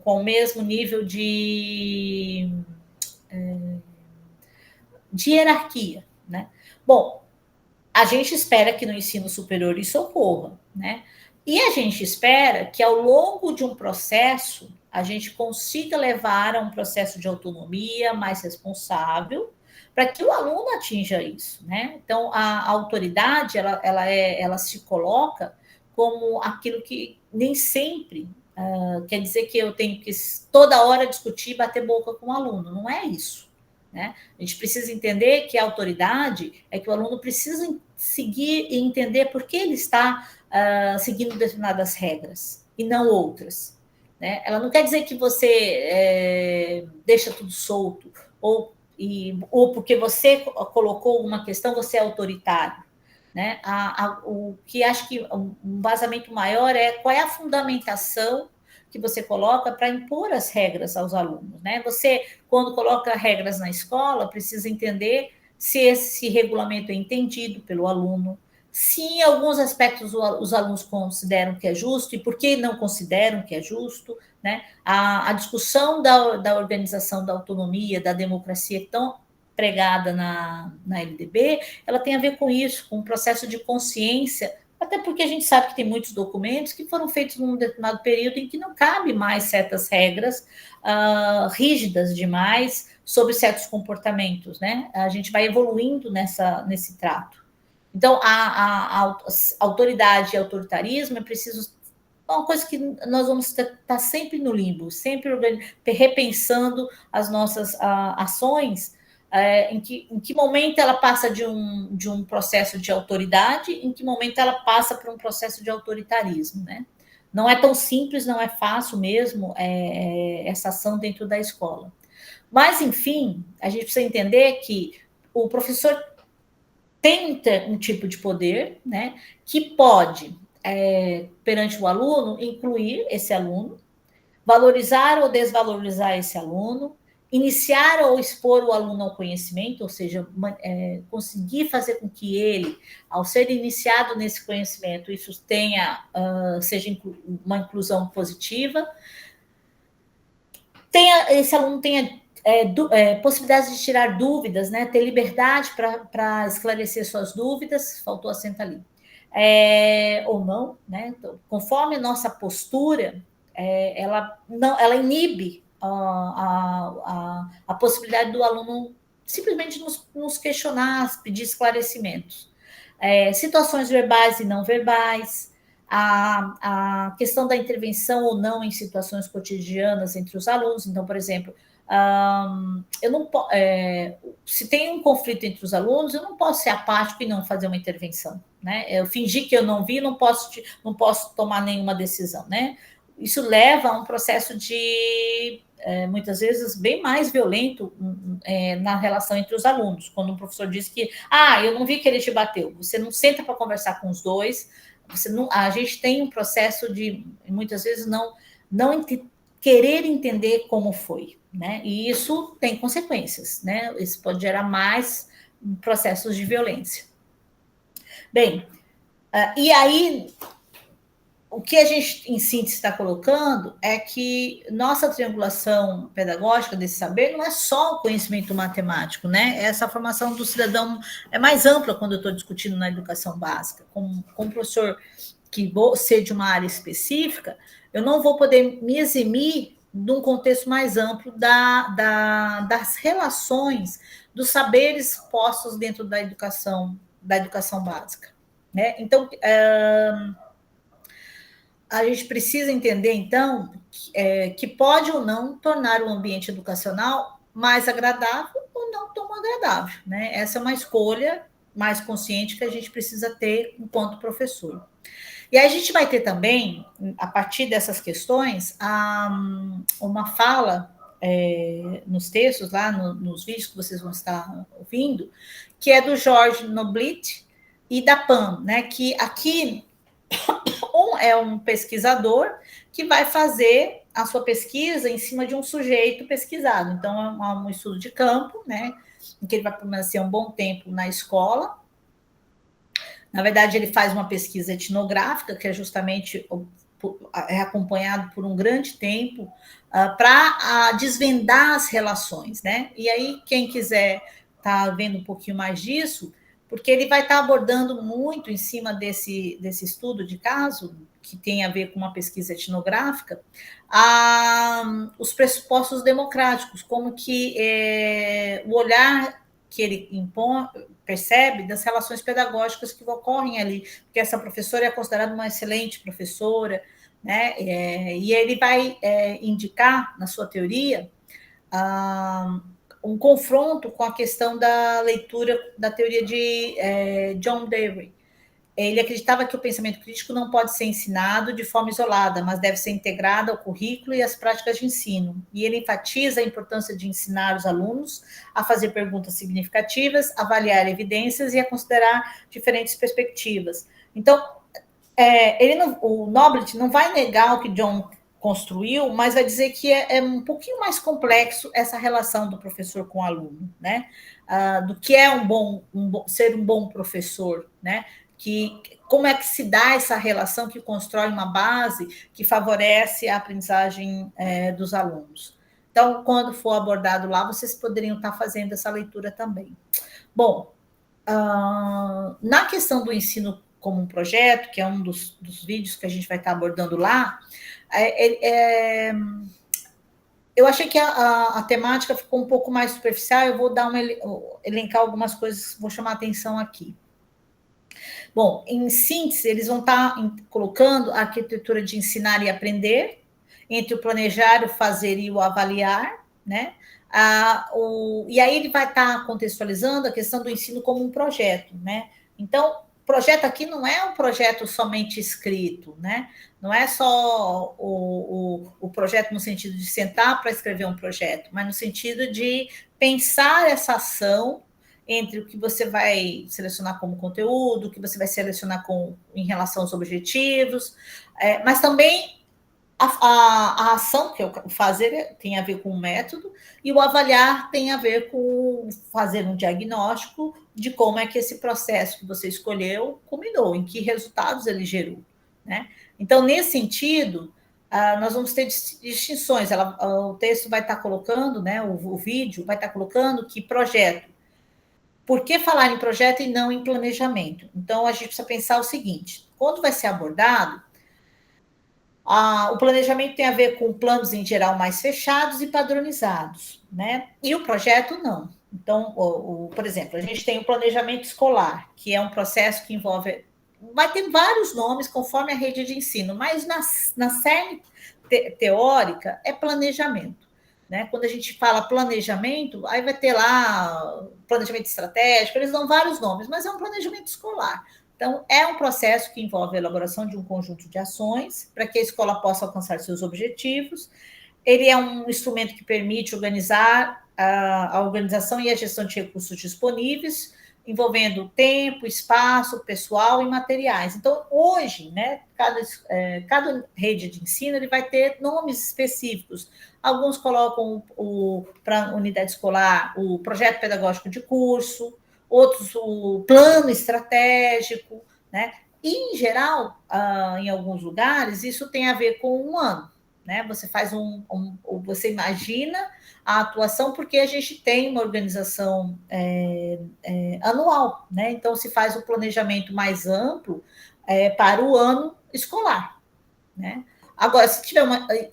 o mesmo nível de hierarquia, né? Bom, a gente espera que no ensino superior isso ocorra, né? E a gente espera que ao longo de um processo a gente consiga levar a um processo de autonomia mais responsável para que o aluno atinja isso, né? Então a autoridade ela se coloca como aquilo que nem sempre quer dizer que eu tenho que toda hora discutir, bater boca com o aluno. Não é isso, né? A gente precisa entender que a autoridade é que o aluno precisa seguir e entender por que ele está seguindo determinadas regras e não outras, né? Ela não quer dizer que você deixa tudo solto ou porque você colocou uma questão, você é autoritário, né? O que acho que um vazamento maior é qual é a fundamentação que você coloca para impor as regras aos alunos, né? Você, quando coloca regras na escola, precisa entender se esse regulamento é entendido pelo aluno, se em alguns aspectos os alunos consideram que é justo e por que não consideram que é justo, né? A discussão da organização da autonomia, da democracia tão pregada na LDB, ela tem a ver com isso, com um processo de consciência, até porque a gente sabe que tem muitos documentos que foram feitos num determinado período em que não cabe mais certas regras rígidas demais sobre certos comportamentos, né? A gente vai evoluindo nesse trato. Então, a autoridade e autoritarismo é preciso uma coisa que nós vamos estar sempre no limbo, sempre repensando as nossas ações, em que momento ela passa de um processo de autoridade, em que momento ela passa por um processo de autoritarismo, né? Não é tão simples, não é fácil mesmo essa ação dentro da escola. Mas, enfim, a gente precisa entender que o professor tem um tipo de poder, né, que pode, perante o aluno, incluir esse aluno, valorizar ou desvalorizar esse aluno, iniciar ou expor o aluno ao conhecimento, ou seja, conseguir fazer com que ele, ao ser iniciado nesse conhecimento, isso seja uma inclusão positiva, esse aluno tenha possibilidades de tirar dúvidas, né? Ter liberdade para esclarecer suas dúvidas, faltou acento ali, ou não, né? Então, conforme a nossa postura, ela inibe a possibilidade do aluno simplesmente nos questionar, pedir esclarecimentos. Situações verbais e não verbais, a questão da intervenção ou não em situações cotidianas entre os alunos. Então, por exemplo, eu não se tem um conflito entre os alunos, eu não posso ser apático e não fazer uma intervenção, né? Eu fingir que eu não vi, não posso tomar nenhuma decisão, né? Isso leva a um processo de muitas vezes bem mais violento na relação entre os alunos. Quando um professor diz que, eu não vi que ele te bateu, você não senta para conversar com os dois, a gente tem um processo de muitas vezes não querer entender como foi, né? E isso tem consequências, né? Isso pode gerar mais processos de violência. Bem, e aí o que a gente, em síntese, está colocando é que nossa triangulação pedagógica desse saber não é só o conhecimento matemático, né? Essa formação do cidadão é mais ampla quando eu estou discutindo na educação básica. Como professor que vou ser de uma área específica, eu não vou poder me eximir de um contexto mais amplo das relações, dos saberes postos dentro da educação básica, né? Então, a gente precisa entender, então, que pode ou não tornar o ambiente educacional mais agradável ou não tão agradável, né? Essa é uma escolha mais consciente que a gente precisa ter enquanto professor. E aí a gente vai ter também, a partir dessas questões, uma fala nos textos, lá nos vídeos que vocês vão estar ouvindo, que é do George Noblit e da Pam, né? Que aqui é um pesquisador que vai fazer a sua pesquisa em cima de um sujeito pesquisado. Então, é um estudo de campo, né? Em que ele vai permanecer um bom tempo na escola. Na verdade, ele faz uma pesquisa etnográfica, que é justamente acompanhado por um grande tempo, para desvendar as relações, né? E aí, quem quiser estar vendo um pouquinho mais disso, porque ele vai estar abordando muito em cima desse estudo de caso, que tem a ver com uma pesquisa etnográfica, os pressupostos democráticos, como que o olhar que ele percebe das relações pedagógicas que ocorrem ali, porque essa professora é considerada uma excelente professora, né? E ele vai indicar, na sua teoria, um confronto com a questão da leitura da teoria de John Dewey. Ele acreditava que o pensamento crítico não pode ser ensinado de forma isolada, mas deve ser integrado ao currículo e às práticas de ensino. E ele enfatiza a importância de ensinar os alunos a fazer perguntas significativas, avaliar evidências e a considerar diferentes perspectivas. Então, o Noblit não vai negar o que John construiu, mas vai dizer que é um pouquinho mais complexo essa relação do professor com o aluno, né? Do que é ser um bom professor, né? Como é que se dá essa relação que constrói uma base que favorece a aprendizagem dos alunos. Então, quando for abordado lá, vocês poderiam estar fazendo essa leitura também. Bom, na questão do ensino como um projeto, que é um dos vídeos que a gente vai estar abordando lá, eu achei que a temática ficou um pouco mais superficial, eu vou elencar algumas coisas, vou chamar a atenção aqui. Bom, em síntese, eles vão estar colocando a arquitetura de ensinar e aprender, entre o planejar, o fazer e o avaliar, né? E aí ele vai estar contextualizando a questão do ensino como um projeto, né? Então, projeto aqui não é um projeto somente escrito, né? Não é só o projeto no sentido de sentar para escrever um projeto, mas no sentido de pensar essa ação entre o que você vai selecionar como conteúdo, o que você vai selecionar em relação aos objetivos, mas também a ação, que é o fazer, tem a ver com o método, e o avaliar tem a ver com fazer um diagnóstico de como é que esse processo que você escolheu culminou, em que resultados ele gerou, né? Então, nesse sentido, nós vamos ter distinções. O texto vai estar colocando, né, o vídeo vai estar colocando que projeto. Por que falar em projeto e não em planejamento? Então, a gente precisa pensar o seguinte: quando vai ser abordado, o planejamento tem a ver com planos em geral mais fechados e padronizados, né? E o projeto não. Então, por exemplo, a gente tem o planejamento escolar, que é um processo que envolve. Vai ter vários nomes conforme a rede de ensino, mas na cerne teórica é planejamento. né? Quando a gente fala planejamento, aí vai ter lá planejamento estratégico, eles dão vários nomes, mas é um planejamento escolar. Então, é um processo que envolve a elaboração de um conjunto de ações para que a escola possa alcançar seus objetivos. Ele é um instrumento que permite organizar a organização e a gestão de recursos disponíveis, envolvendo tempo, espaço, pessoal e materiais. Então, hoje, né, cada rede de ensino ele vai ter nomes específicos. Alguns colocam para a unidade escolar o projeto pedagógico de curso, outros o plano estratégico, né? E, em geral, em alguns lugares, isso tem a ver com um ano. Né? Você faz você imagina a atuação, porque a gente tem uma organização anual, né? Então se faz o planejamento mais amplo para o ano escolar, né? Agora, se tiver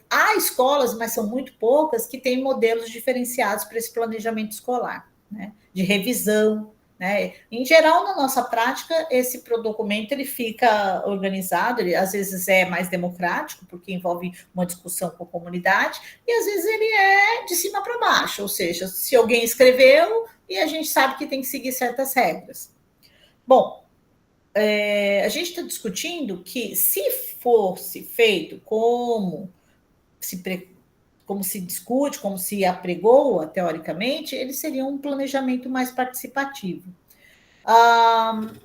há escolas, mas são muito poucas, que têm modelos diferenciados para esse planejamento escolar, né? De revisão, né? Em geral, na nossa prática, esse documento ele fica organizado, ele às vezes é mais democrático, porque envolve uma discussão com a comunidade, e às vezes ele é de cima para baixo, ou seja, se alguém escreveu e a gente sabe que tem que seguir certas regras. Bom, a gente está discutindo que, se fosse feito como se discute, como se apregoa, teoricamente, ele seria um planejamento mais participativo.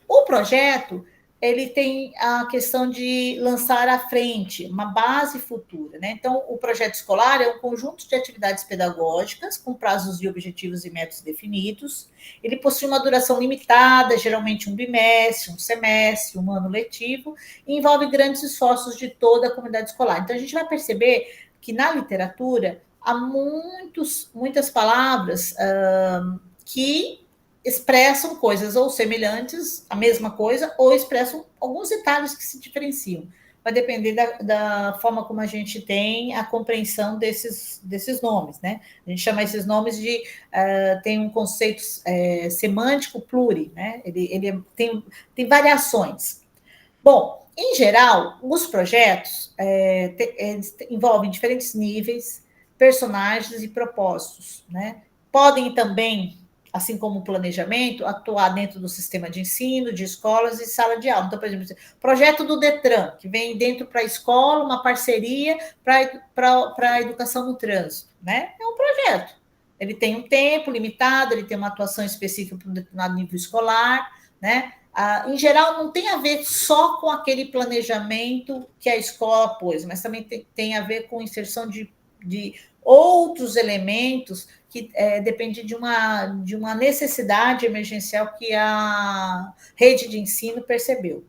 O projeto ele tem a questão de lançar à frente uma base futura, né? Então, o projeto escolar é um conjunto de atividades pedagógicas com prazos e objetivos e métodos definidos. Ele possui uma duração limitada, geralmente um bimestre, um semestre, um ano letivo, e envolve grandes esforços de toda a comunidade escolar. Então, a gente vai perceber que na literatura há muitas palavras que expressam coisas ou semelhantes, a mesma coisa, ou expressam alguns detalhes que se diferenciam. Vai depender da forma como a gente tem a compreensão desses nomes, né? A gente chama esses nomes de... tem um conceito semântico pluri, né? Ele tem variações. Bom, em geral, os projetos envolvem diferentes níveis, personagens e propósitos, né? Podem também, assim como o planejamento, atuar dentro do sistema de ensino, de escolas e sala de aula. Então, por exemplo, projeto do Detran, que vem dentro para a escola, uma parceria para a educação no trânsito, né? É um projeto. Ele tem um tempo limitado, ele tem uma atuação específica para um determinado nível escolar, né? Em geral, não tem a ver só com aquele planejamento que a escola pôs, mas também tem a ver com inserção de outros elementos que depende de uma necessidade emergencial que a rede de ensino percebeu.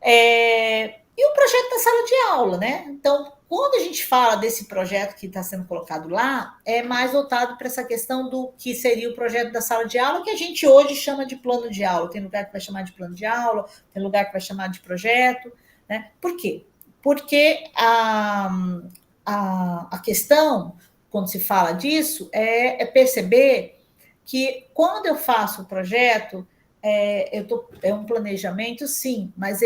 E o projeto da sala de aula, né? Então, quando a gente fala desse projeto que está sendo colocado lá, é mais voltado para essa questão do que seria o projeto da sala de aula, que a gente hoje chama de plano de aula. Tem lugar que vai chamar de plano de aula, tem lugar que vai chamar de projeto, né? Por quê? Porque a questão, quando se fala disso, é perceber que quando eu faço o projeto, é um planejamento, sim, mas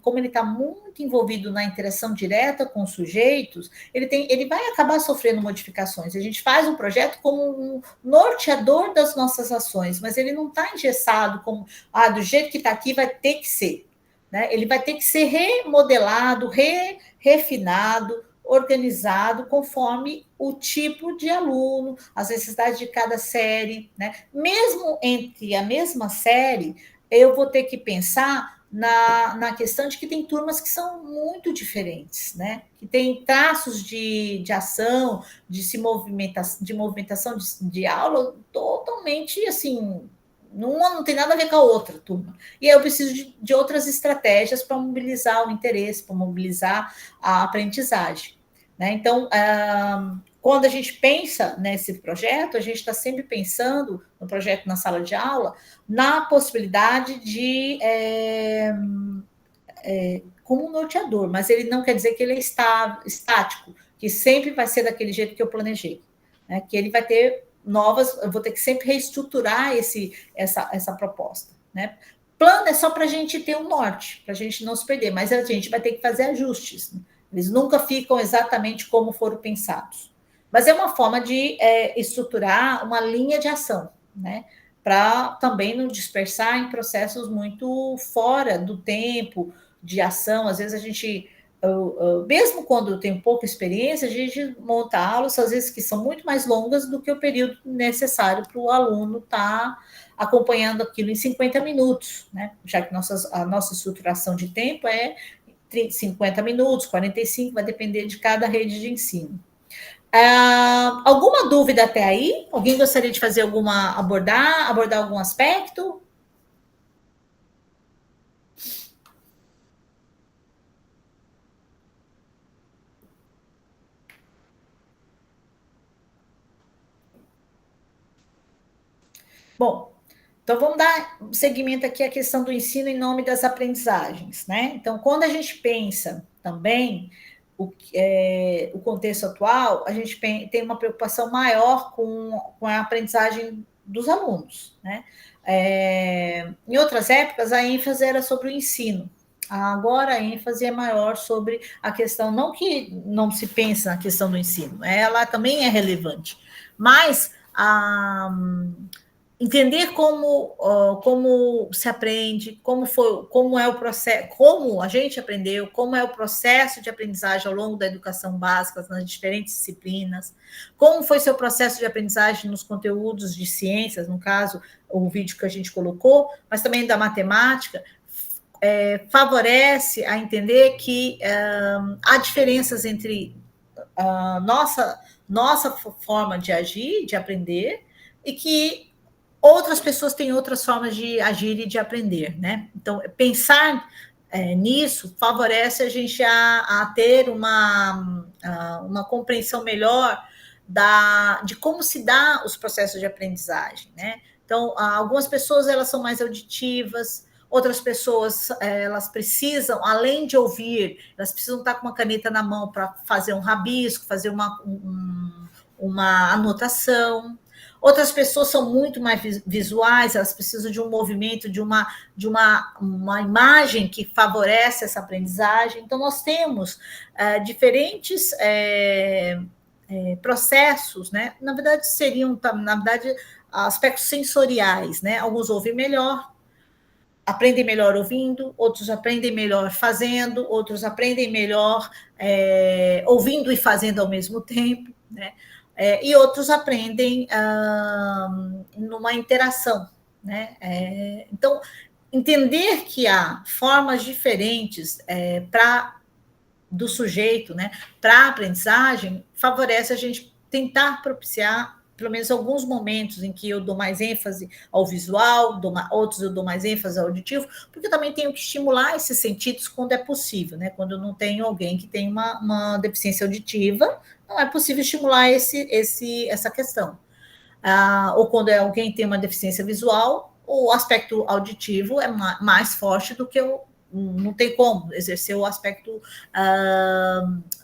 como ele está muito envolvido na interação direta com os sujeitos, ele vai acabar sofrendo modificações. A gente faz um projeto como um norteador das nossas ações, mas ele não está engessado como, do jeito que está aqui vai ter que ser. Né? Ele vai ter que ser remodelado, refinado, organizado conforme o tipo de aluno, as necessidades de cada série, né? Mesmo entre a mesma série, eu vou ter que pensar na questão de que tem turmas que são muito diferentes, né? Que tem traços de ação, de movimentação de aula totalmente assim. Uma não tem nada a ver com a outra turma. E aí eu preciso de outras estratégias para mobilizar o interesse, para mobilizar a aprendizagem. Né? Então, quando a gente pensa nesse projeto, a gente está sempre pensando no projeto na sala de aula, na possibilidade de como um norteador, mas ele não quer dizer que ele é estático, que sempre vai ser daquele jeito que eu planejei, né? Que ele vai ter eu vou ter que sempre reestruturar essa proposta, né? Plano é só para a gente ter um norte, para a gente não se perder, mas a gente vai ter que fazer ajustes, né? Eles nunca ficam exatamente como foram pensados. Mas é uma forma de estruturar uma linha de ação, né? Para também não dispersar em processos muito fora do tempo de ação. Às vezes a gente, mesmo quando tem pouca experiência, a gente monta aulas, às vezes, que são muito mais longas do que o período necessário para o aluno estar acompanhando aquilo em 50 minutos, né? Já que a nossa estruturação de tempo é 50 minutos, 45, vai depender de cada rede de ensino. Alguma dúvida até aí? Alguém gostaria de fazer abordar algum aspecto? Bom, então vamos dar seguimento aqui à questão do ensino em nome das aprendizagens, né? Então, quando a gente pensa também o contexto atual, a gente tem uma preocupação maior com a aprendizagem dos alunos, né? Em outras épocas, a ênfase era sobre o ensino. Agora a ênfase é maior sobre a questão, não que não se pensa na questão do ensino, ela também é relevante, mas entender como se aprende, como é o processo, como a gente aprendeu, como é o processo de aprendizagem ao longo da educação básica, nas diferentes disciplinas, como foi seu processo de aprendizagem nos conteúdos de ciências, no caso, o vídeo que a gente colocou, mas também da matemática, favorece a entender que há diferenças entre a nossa forma de agir, de aprender, e que outras pessoas têm outras formas de agir e de aprender, né? Então, pensar nisso favorece a gente a ter uma compreensão melhor de como se dá os processos de aprendizagem, né? Então, algumas pessoas elas são mais auditivas, outras pessoas elas precisam, além de ouvir, elas precisam estar com uma caneta na mão para fazer um rabisco, fazer uma anotação. Outras pessoas são muito mais visuais, elas precisam de um movimento, de uma imagem que favorece essa aprendizagem. Então, nós temos diferentes processos, né? Na verdade, seriam, aspectos sensoriais, né? Alguns ouvem melhor, aprendem melhor ouvindo, outros aprendem melhor fazendo, outros aprendem melhor ouvindo e fazendo ao mesmo tempo, né? E outros aprendem numa interação, né? Então, entender que há formas diferentes do sujeito, né, para a aprendizagem, favorece a gente tentar propiciar pelo menos alguns momentos em que eu dou mais ênfase ao visual, outros eu dou mais ênfase ao auditivo, porque eu também tenho que estimular esses sentidos quando é possível, né? Quando eu não tenho alguém que tem uma deficiência auditiva, não é possível estimular essa questão. Ou quando alguém tem uma deficiência visual, o aspecto auditivo é mais forte do que não tem como exercer o aspecto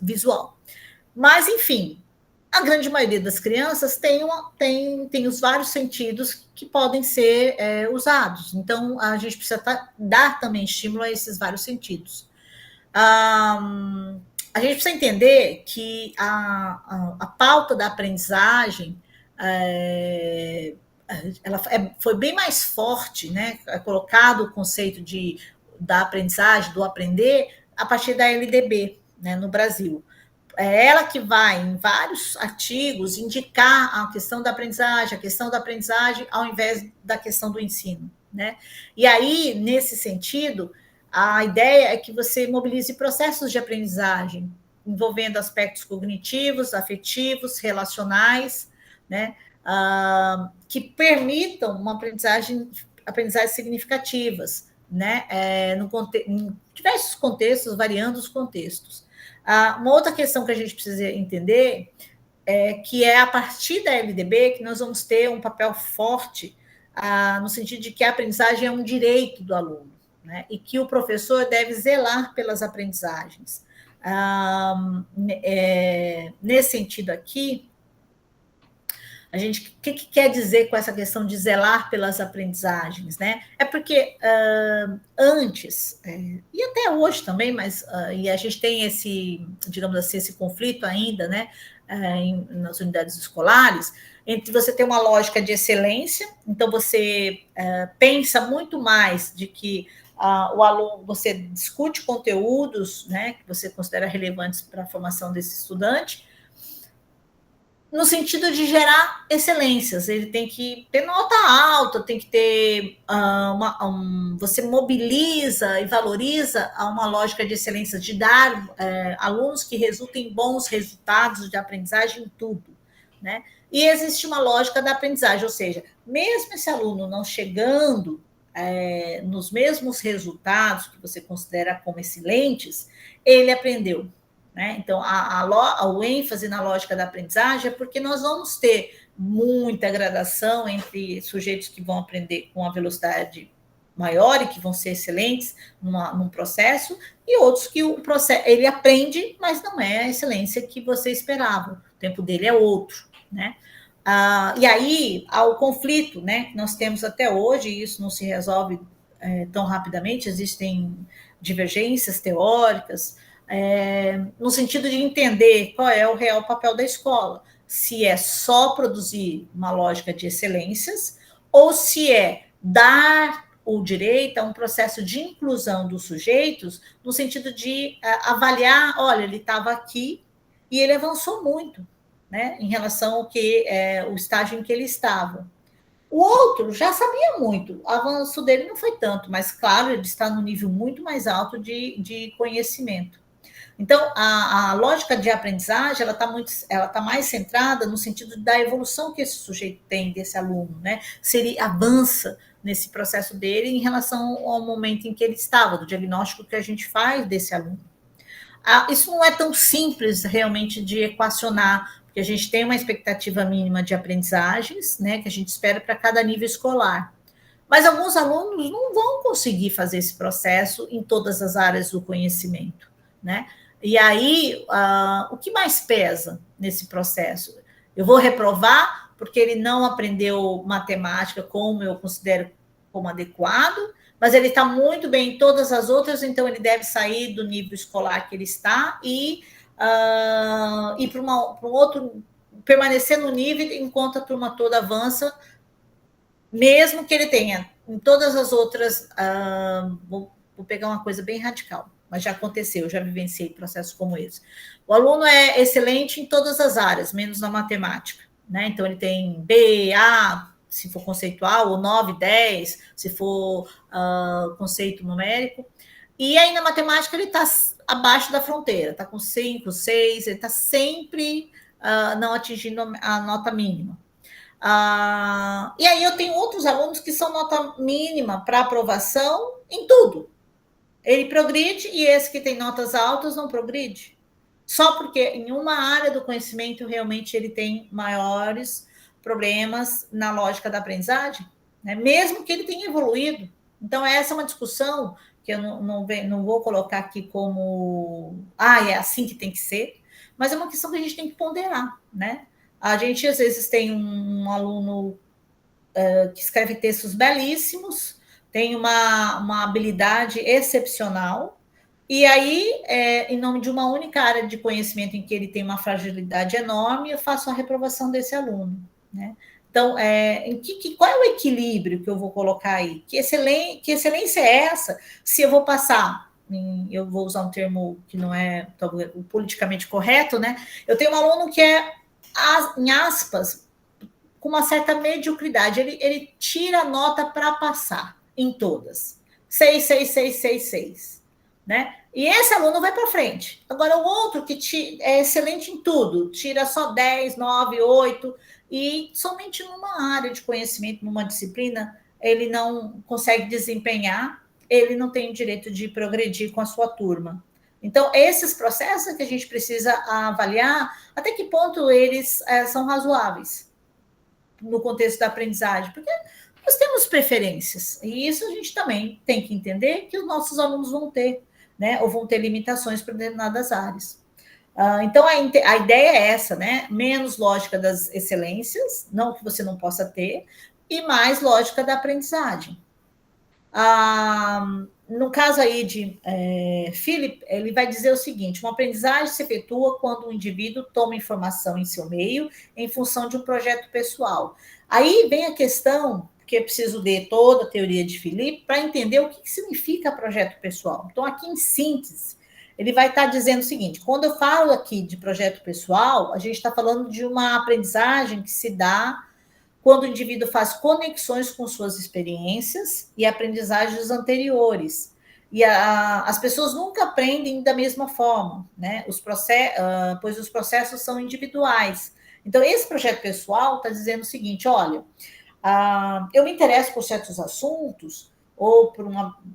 visual. Mas, enfim, a grande maioria das crianças tem os vários sentidos que podem ser usados. Então, a gente precisa dar também estímulo a esses vários sentidos. A gente precisa entender que a pauta da aprendizagem ela foi bem mais forte, né? É colocado o conceito da aprendizagem, do aprender, a partir da LDB, né, no Brasil. É ela que vai, em vários artigos, indicar a questão da aprendizagem ao invés da questão do ensino, né? E aí, nesse sentido, a ideia é que você mobilize processos de aprendizagem, envolvendo aspectos cognitivos, afetivos, relacionais, né? Que permitam uma aprendizagens significativas, né? Em diversos contextos, variando os contextos. Uma outra questão que a gente precisa entender que é a partir da LDB que nós vamos ter um papel forte no sentido de que a aprendizagem é um direito do aluno, né? E que o professor deve zelar pelas aprendizagens. Nesse sentido aqui, o que quer dizer com essa questão de zelar pelas aprendizagens, né? É porque antes, e até hoje também, mas e a gente tem digamos assim, esse conflito ainda, né? nas unidades escolares, entre você ter uma lógica de excelência, então você pensa muito mais de que o aluno, você discute conteúdos, né, que você considera relevantes para a formação desse estudante, no sentido de gerar excelências. Ele tem que ter nota alta, tem que ter você mobiliza e valoriza uma lógica de excelência, de dar alunos que resultem em bons resultados de aprendizagem em tudo, né? E existe uma lógica da aprendizagem, ou seja, mesmo esse aluno não chegando nos mesmos resultados que você considera como excelentes, ele aprendeu. Né? Então, o ênfase na lógica da aprendizagem é porque nós vamos ter muita gradação entre sujeitos que vão aprender com uma velocidade maior e que vão ser excelentes num processo, e outros que o processo ele aprende, mas não é a excelência que você esperava. O tempo dele é outro, né? E aí há o conflito, né, que nós temos até hoje, e isso não se resolve tão rapidamente, existem divergências teóricas, no sentido de entender qual é o real papel da escola, se é só produzir uma lógica de excelências, ou se é dar o direito a um processo de inclusão dos sujeitos, no sentido de avaliar, olha, ele estava aqui e ele avançou muito, né, em relação ao o estágio em que ele estava. O outro já sabia muito, o avanço dele não foi tanto, mas, claro, ele está no nível muito mais alto de conhecimento. Então, a lógica de aprendizagem, ela tá mais centrada no sentido da evolução que esse sujeito tem, desse aluno, né? Se ele avança nesse processo dele em relação ao momento em que ele estava, do diagnóstico que a gente faz desse aluno. Isso não é tão simples, realmente, de equacionar, porque a gente tem uma expectativa mínima de aprendizagens, né, que a gente espera para cada nível escolar. Mas alguns alunos não vão conseguir fazer esse processo em todas as áreas do conhecimento, né? E aí, o que mais pesa nesse processo? Eu vou reprovar porque ele não aprendeu matemática como eu considero como adequado, mas ele está muito bem em todas as outras, então ele deve sair do nível escolar que ele está e ir para um outro, permanecer no nível enquanto a turma toda avança, mesmo que ele tenha em todas as outras. Vou pegar uma coisa bem radical, mas já aconteceu, já vivenciei processos como esse. O aluno é excelente em todas as áreas, menos na matemática, né? Então ele tem B, A, se for conceitual, ou 9, 10, se for conceito numérico. E aí na matemática ele está abaixo da fronteira, está com 5, 6, ele está sempre não atingindo a nota mínima. E aí eu tenho outros alunos que são nota mínima para aprovação em tudo. Ele progride e esse que tem notas altas não progride. Só porque em uma área do conhecimento realmente ele tem maiores problemas na lógica da aprendizagem, né? Mesmo que ele tenha evoluído. Então, essa é uma discussão que eu não vou colocar aqui como é assim que tem que ser, mas é uma questão que a gente tem que ponderar, né? A gente, às vezes, tem um aluno que escreve textos belíssimos, tem uma habilidade excepcional, e aí, em nome de uma única área de conhecimento em que ele tem uma fragilidade enorme, eu faço a reprovação desse aluno, né? Então, qual é o equilíbrio que eu vou colocar aí? Que excelência é essa? Se eu vou passar, eu vou usar um termo que não é politicamente correto, né? Eu tenho um aluno que é, em aspas, com uma certa mediocridade, ele tira a nota para passar em todas. 6, 6, 6, 6, 6. Né? E esse aluno vai para frente. Agora, o outro que é excelente em tudo, tira só 10, 9, 8, e somente numa área de conhecimento, numa disciplina, ele não consegue desempenhar, ele não tem o direito de progredir com a sua turma. Então, esses processos que a gente precisa avaliar até que ponto eles são razoáveis no contexto da aprendizagem, porque nós temos preferências, e isso a gente também tem que entender que os nossos alunos vão ter, né, ou vão ter limitações para determinadas áreas. Então, a ideia é essa, né? Menos lógica das excelências, não que você não possa ter, e mais lógica da aprendizagem. No caso aí de Philip, ele vai dizer o seguinte: uma aprendizagem se efetua quando o indivíduo toma informação em seu meio em função de um projeto pessoal. Aí vem a questão, que eu preciso ler toda a teoria de Philip para entender o que significa projeto pessoal. Então, aqui em síntese, ele vai estar dizendo o seguinte: quando eu falo aqui de projeto pessoal, a gente está falando de uma aprendizagem que se dá quando o indivíduo faz conexões com suas experiências e aprendizagens anteriores. E as pessoas nunca aprendem da mesma forma, né? Pois os processos são individuais. Então, esse projeto pessoal está dizendo o seguinte: olha, eu me interesso por certos assuntos, ou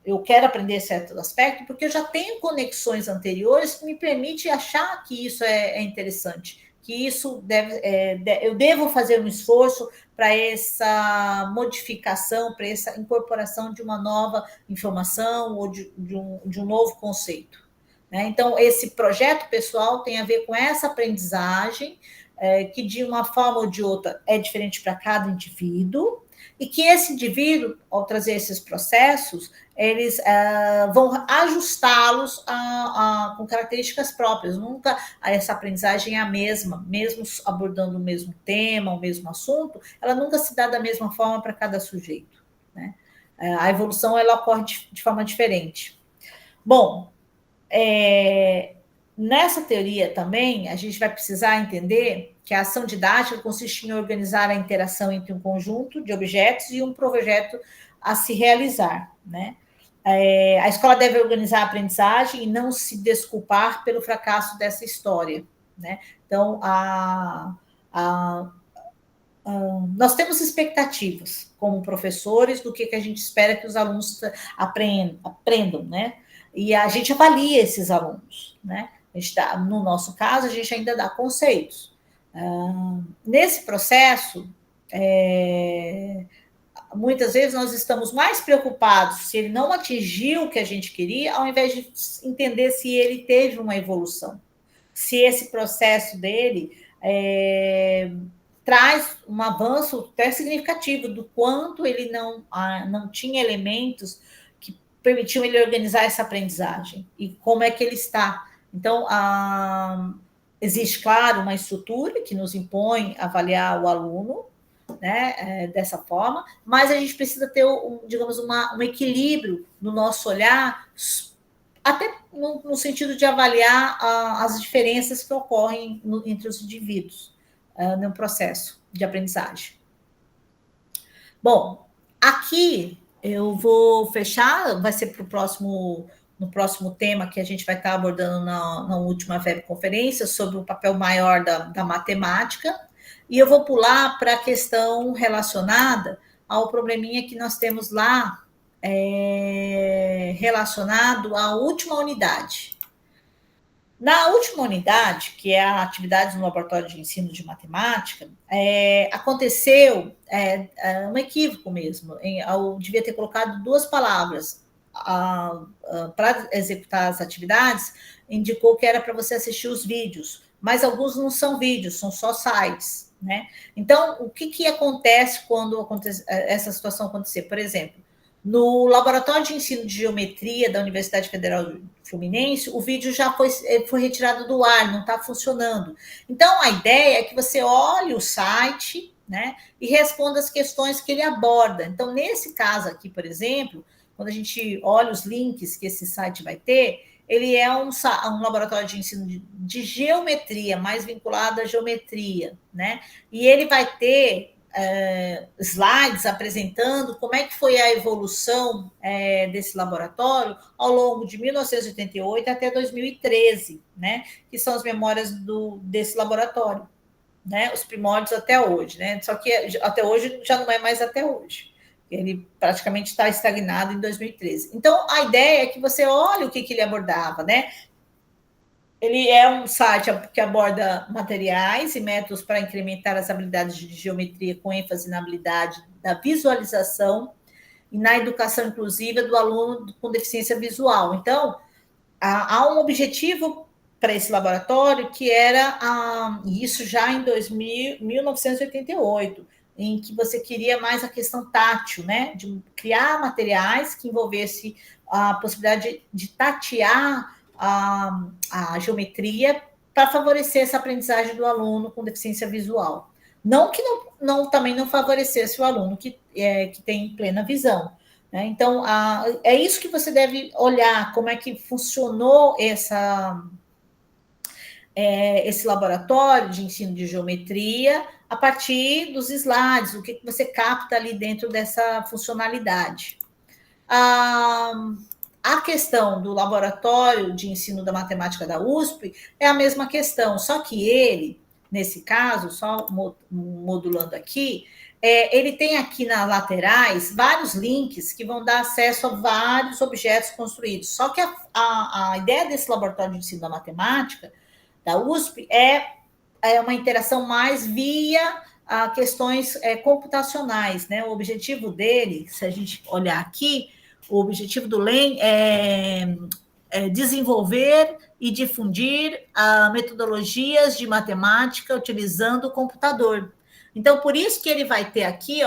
eu quero aprender certos aspectos, porque eu já tenho conexões anteriores que me permitem achar que isso é interessante, que isso eu devo fazer um esforço para essa modificação, para essa incorporação de uma nova informação ou de um novo conceito. Né? Então, esse projeto pessoal tem a ver com essa aprendizagem, que de uma forma ou de outra é diferente para cada indivíduo, e que esse indivíduo, ao trazer esses processos, eles vão ajustá-los com características próprias. Nunca essa aprendizagem é a mesma, mesmo abordando o mesmo tema, o mesmo assunto, ela nunca se dá da mesma forma para cada sujeito. Né? A evolução ela ocorre de forma diferente. Bom, nessa teoria também, a gente vai precisar entender que a ação didática consiste em organizar a interação entre um conjunto de objetos e um projeto a se realizar. Né? A escola deve organizar a aprendizagem e não se desculpar pelo fracasso dessa história. Né? Então, nós temos expectativas, como professores, do que a gente espera que os alunos aprendam, né? E a gente avalia esses alunos, né? No nosso caso, a gente ainda dá conceitos. Nesse processo, muitas vezes nós estamos mais preocupados se ele não atingiu o que a gente queria, ao invés de entender se ele teve uma evolução, se esse processo dele traz um avanço até significativo do quanto ele não tinha elementos que permitiam ele organizar essa aprendizagem e como é que ele está. Então, existe, claro, uma estrutura que nos impõe avaliar o aluno, né, dessa forma, mas a gente precisa ter, digamos, um equilíbrio no nosso olhar, até no sentido de avaliar as diferenças que ocorrem entre os indivíduos no processo de aprendizagem. Bom, aqui eu vou fechar, vai ser no próximo tema que a gente vai estar abordando na última webconferência sobre o papel maior da matemática, e eu vou pular para a questão relacionada ao probleminha que nós temos lá, relacionado à última unidade. Na última unidade, que é a atividade no laboratório de ensino de matemática, aconteceu um equívoco mesmo. Eu devia ter colocado duas palavras para executar as atividades, indicou que era para você assistir os vídeos, mas alguns não são vídeos, são só sites. Né? Então, o que acontece quando essa situação acontecer? Por exemplo, no laboratório de ensino de geometria da Universidade Federal Fluminense, o vídeo já foi retirado do ar, não está funcionando. Então, a ideia é que você olhe o site, né, e responda as questões que ele aborda. Então, nesse caso aqui, por exemplo, quando a gente olha os links que esse site vai ter, ele é um laboratório de ensino de geometria, mais vinculado à geometria, né? E ele vai ter slides apresentando como é que foi a evolução desse laboratório ao longo de 1988 até 2013, né? Que são as memórias desse laboratório, né? Os primórdios até hoje, né? Só que até hoje já não é mais até hoje. Ele praticamente está estagnado em 2013. Então, a ideia é que você olhe o que ele abordava, né? Ele é um site que aborda materiais e métodos para incrementar as habilidades de geometria, com ênfase na habilidade da visualização e na educação inclusiva do aluno com deficiência visual. Então, há um objetivo para esse laboratório que era, isso já em 1988, em que você queria mais a questão tátil, né? De criar materiais que envolvesse a possibilidade de tatear a geometria para favorecer essa aprendizagem do aluno com deficiência visual. Não que também não favorecesse o aluno que tem plena visão. Né? Então, é isso que você deve olhar, como é que funcionou esse laboratório de ensino de geometria a partir dos slides, o que você capta ali dentro dessa funcionalidade. A questão do laboratório de ensino da matemática da USP é a mesma questão, só que ele, nesse caso, só modulando aqui, ele tem aqui nas laterais vários links que vão dar acesso a vários objetos construídos. Só que a ideia desse laboratório de ensino da matemática da USP é uma interação mais via questões computacionais, né? O objetivo dele, se a gente olhar aqui, o objetivo do LEM é desenvolver e difundir metodologias de matemática utilizando o computador. Então, por isso que ele vai ter aqui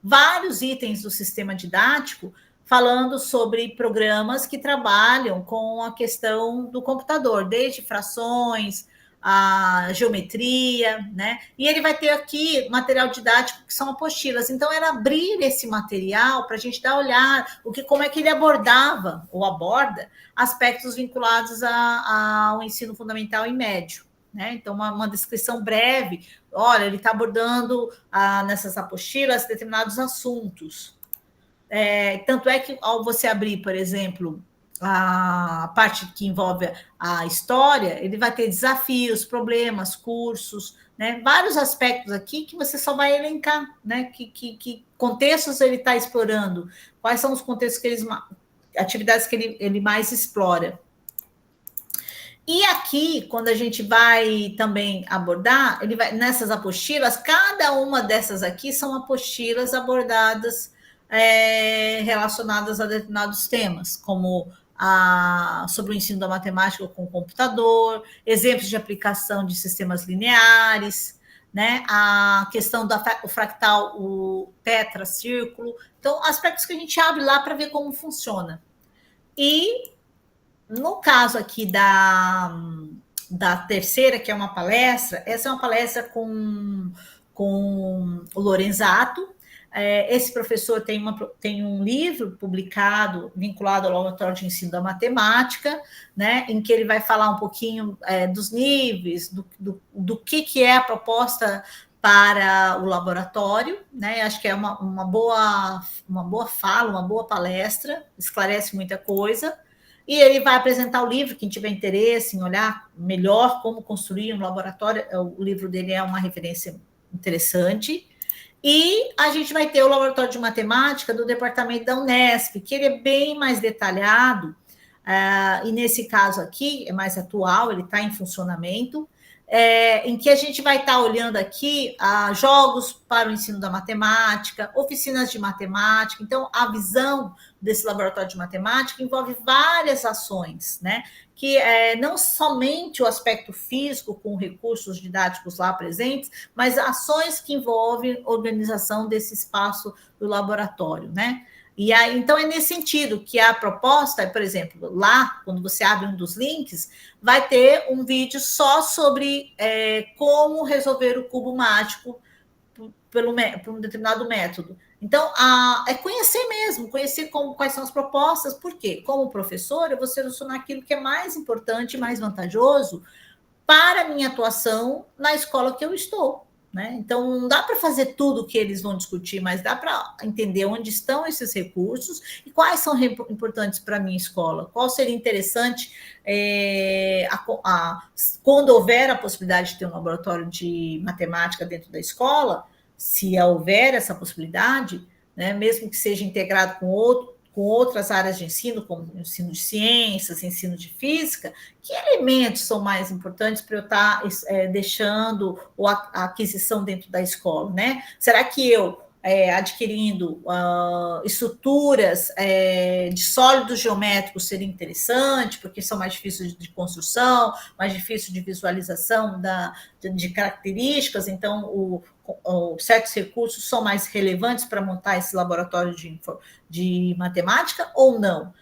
vários itens do sistema didático falando sobre programas que trabalham com a questão do computador, desde frações, a geometria, né? E ele vai ter aqui material didático que são apostilas. Então, era abrir esse material para a gente dar olhar como é que ele abordava ou aborda aspectos vinculados ao ensino fundamental e médio. Né? Então, uma descrição breve. Olha, ele está abordando nessas apostilas determinados assuntos. Tanto é que, ao você abrir, por exemplo, a parte que envolve a história, ele vai ter desafios, problemas, cursos, né? Vários aspectos aqui que você só vai elencar, né? Que contextos ele está explorando, quais são os contextos atividades que ele mais explora. E aqui, quando a gente vai também abordar, ele vai nessas apostilas, cada uma dessas aqui são apostilas abordadas relacionadas a determinados temas, como sobre o ensino da matemática com o computador, exemplos de aplicação de sistemas lineares, né? A questão do fractal, o tetracírculo. Então, aspectos que a gente abre lá para ver como funciona. E, no caso aqui da terceira, que é uma palestra, essa é uma palestra com o Lorenzato. Esse professor tem um livro publicado vinculado ao laboratório de ensino da matemática, né, em que ele vai falar um pouquinho dos níveis, do que é a proposta para o laboratório, né? Acho que é uma boa fala, uma boa palestra, esclarece muita coisa. E ele vai apresentar o livro, quem tiver interesse em olhar melhor como construir um laboratório, o livro dele é uma referência interessante. E a gente vai ter o laboratório de matemática do departamento da Unesp, que ele é bem mais detalhado, e nesse caso aqui é mais atual, ele está em funcionamento, em que a gente vai estar olhando aqui jogos para o ensino da matemática, oficinas de matemática. Então, a visão desse laboratório de matemática envolve várias ações, né? Que não somente o aspecto físico com recursos didáticos lá presentes, mas ações que envolvem organização desse espaço do laboratório, né? E aí, então, é nesse sentido que a proposta, por exemplo, lá, quando você abre um dos links, vai ter um vídeo só sobre como resolver o cubo mágico por um determinado método. Então, é conhecer mesmo, conhecer quais são as propostas, por quê? Como professor, eu vou selecionar aquilo que é mais importante, mais vantajoso para a minha atuação na escola que eu estou. Né? Então, não dá para fazer tudo o que eles vão discutir, mas dá para entender onde estão esses recursos e quais são importantes para a minha escola. Qual seria interessante quando houver a possibilidade de ter um laboratório de matemática dentro da escola, se houver essa possibilidade, né, mesmo que seja integrado com outras áreas de ensino, como ensino de ciências, ensino de física, que elementos são mais importantes para eu estar deixando a aquisição dentro da escola, né? Será que eu adquirindo estruturas de sólidos geométricos seria interessante, porque são mais difíceis de construção, mais difíceis de visualização de características, então certos recursos são mais relevantes para montar esse laboratório de matemática ou não?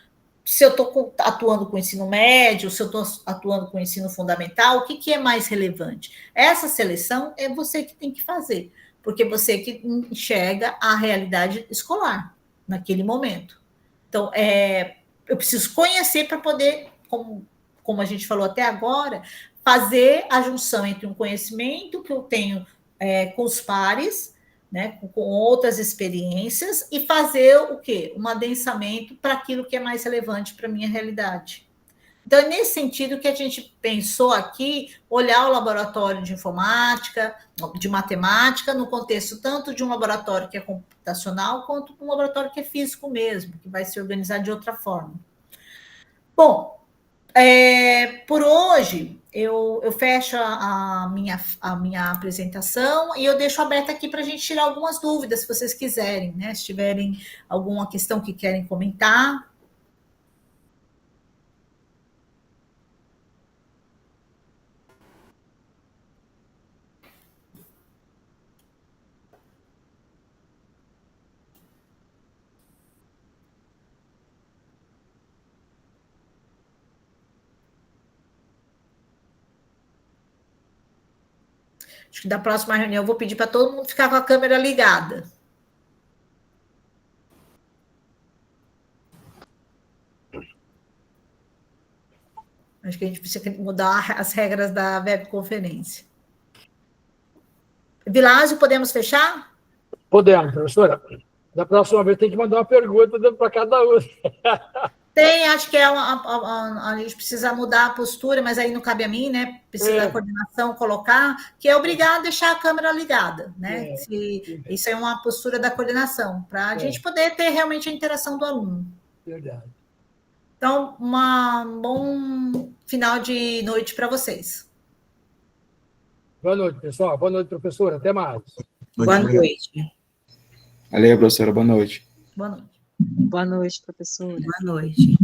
Se eu estou atuando com o ensino médio, se eu estou atuando com o ensino fundamental, o que é mais relevante? Essa seleção é você que tem que fazer, porque você que enxerga a realidade escolar naquele momento. Então, eu preciso conhecer para poder, como a gente falou até agora, fazer a junção entre um conhecimento que eu tenho com os pares, né, com outras experiências, e fazer o quê? Um adensamento para aquilo que é mais relevante para a minha realidade. Então, é nesse sentido que a gente pensou aqui, olhar o laboratório de informática, de matemática, no contexto tanto de um laboratório que é computacional, quanto um laboratório que é físico mesmo, que vai se organizar de outra forma. Bom, por hoje, eu fecho a minha apresentação e eu deixo aberta aqui para a gente tirar algumas dúvidas, se vocês quiserem, né? Se tiverem alguma questão que querem comentar. Acho que da próxima reunião eu vou pedir para todo mundo ficar com a câmera ligada. Acho que a gente precisa mudar as regras da webconferência. Vilásio, podemos fechar? Podemos, professora. Da próxima vez tem que mandar uma pergunta para cada um. Tem, acho que a gente precisa mudar a postura, mas aí não cabe a mim, né? Precisa da coordenação colocar, que é obrigado a deixar a câmera ligada, né? Isso é uma postura da coordenação, para a gente poder ter realmente a interação do aluno. Verdade. Então, um bom final de noite para vocês. Boa noite, pessoal. Boa noite, professora. Até mais. Boa noite. Valeu, professora. Boa noite. Boa noite. Boa noite, professora. Boa noite.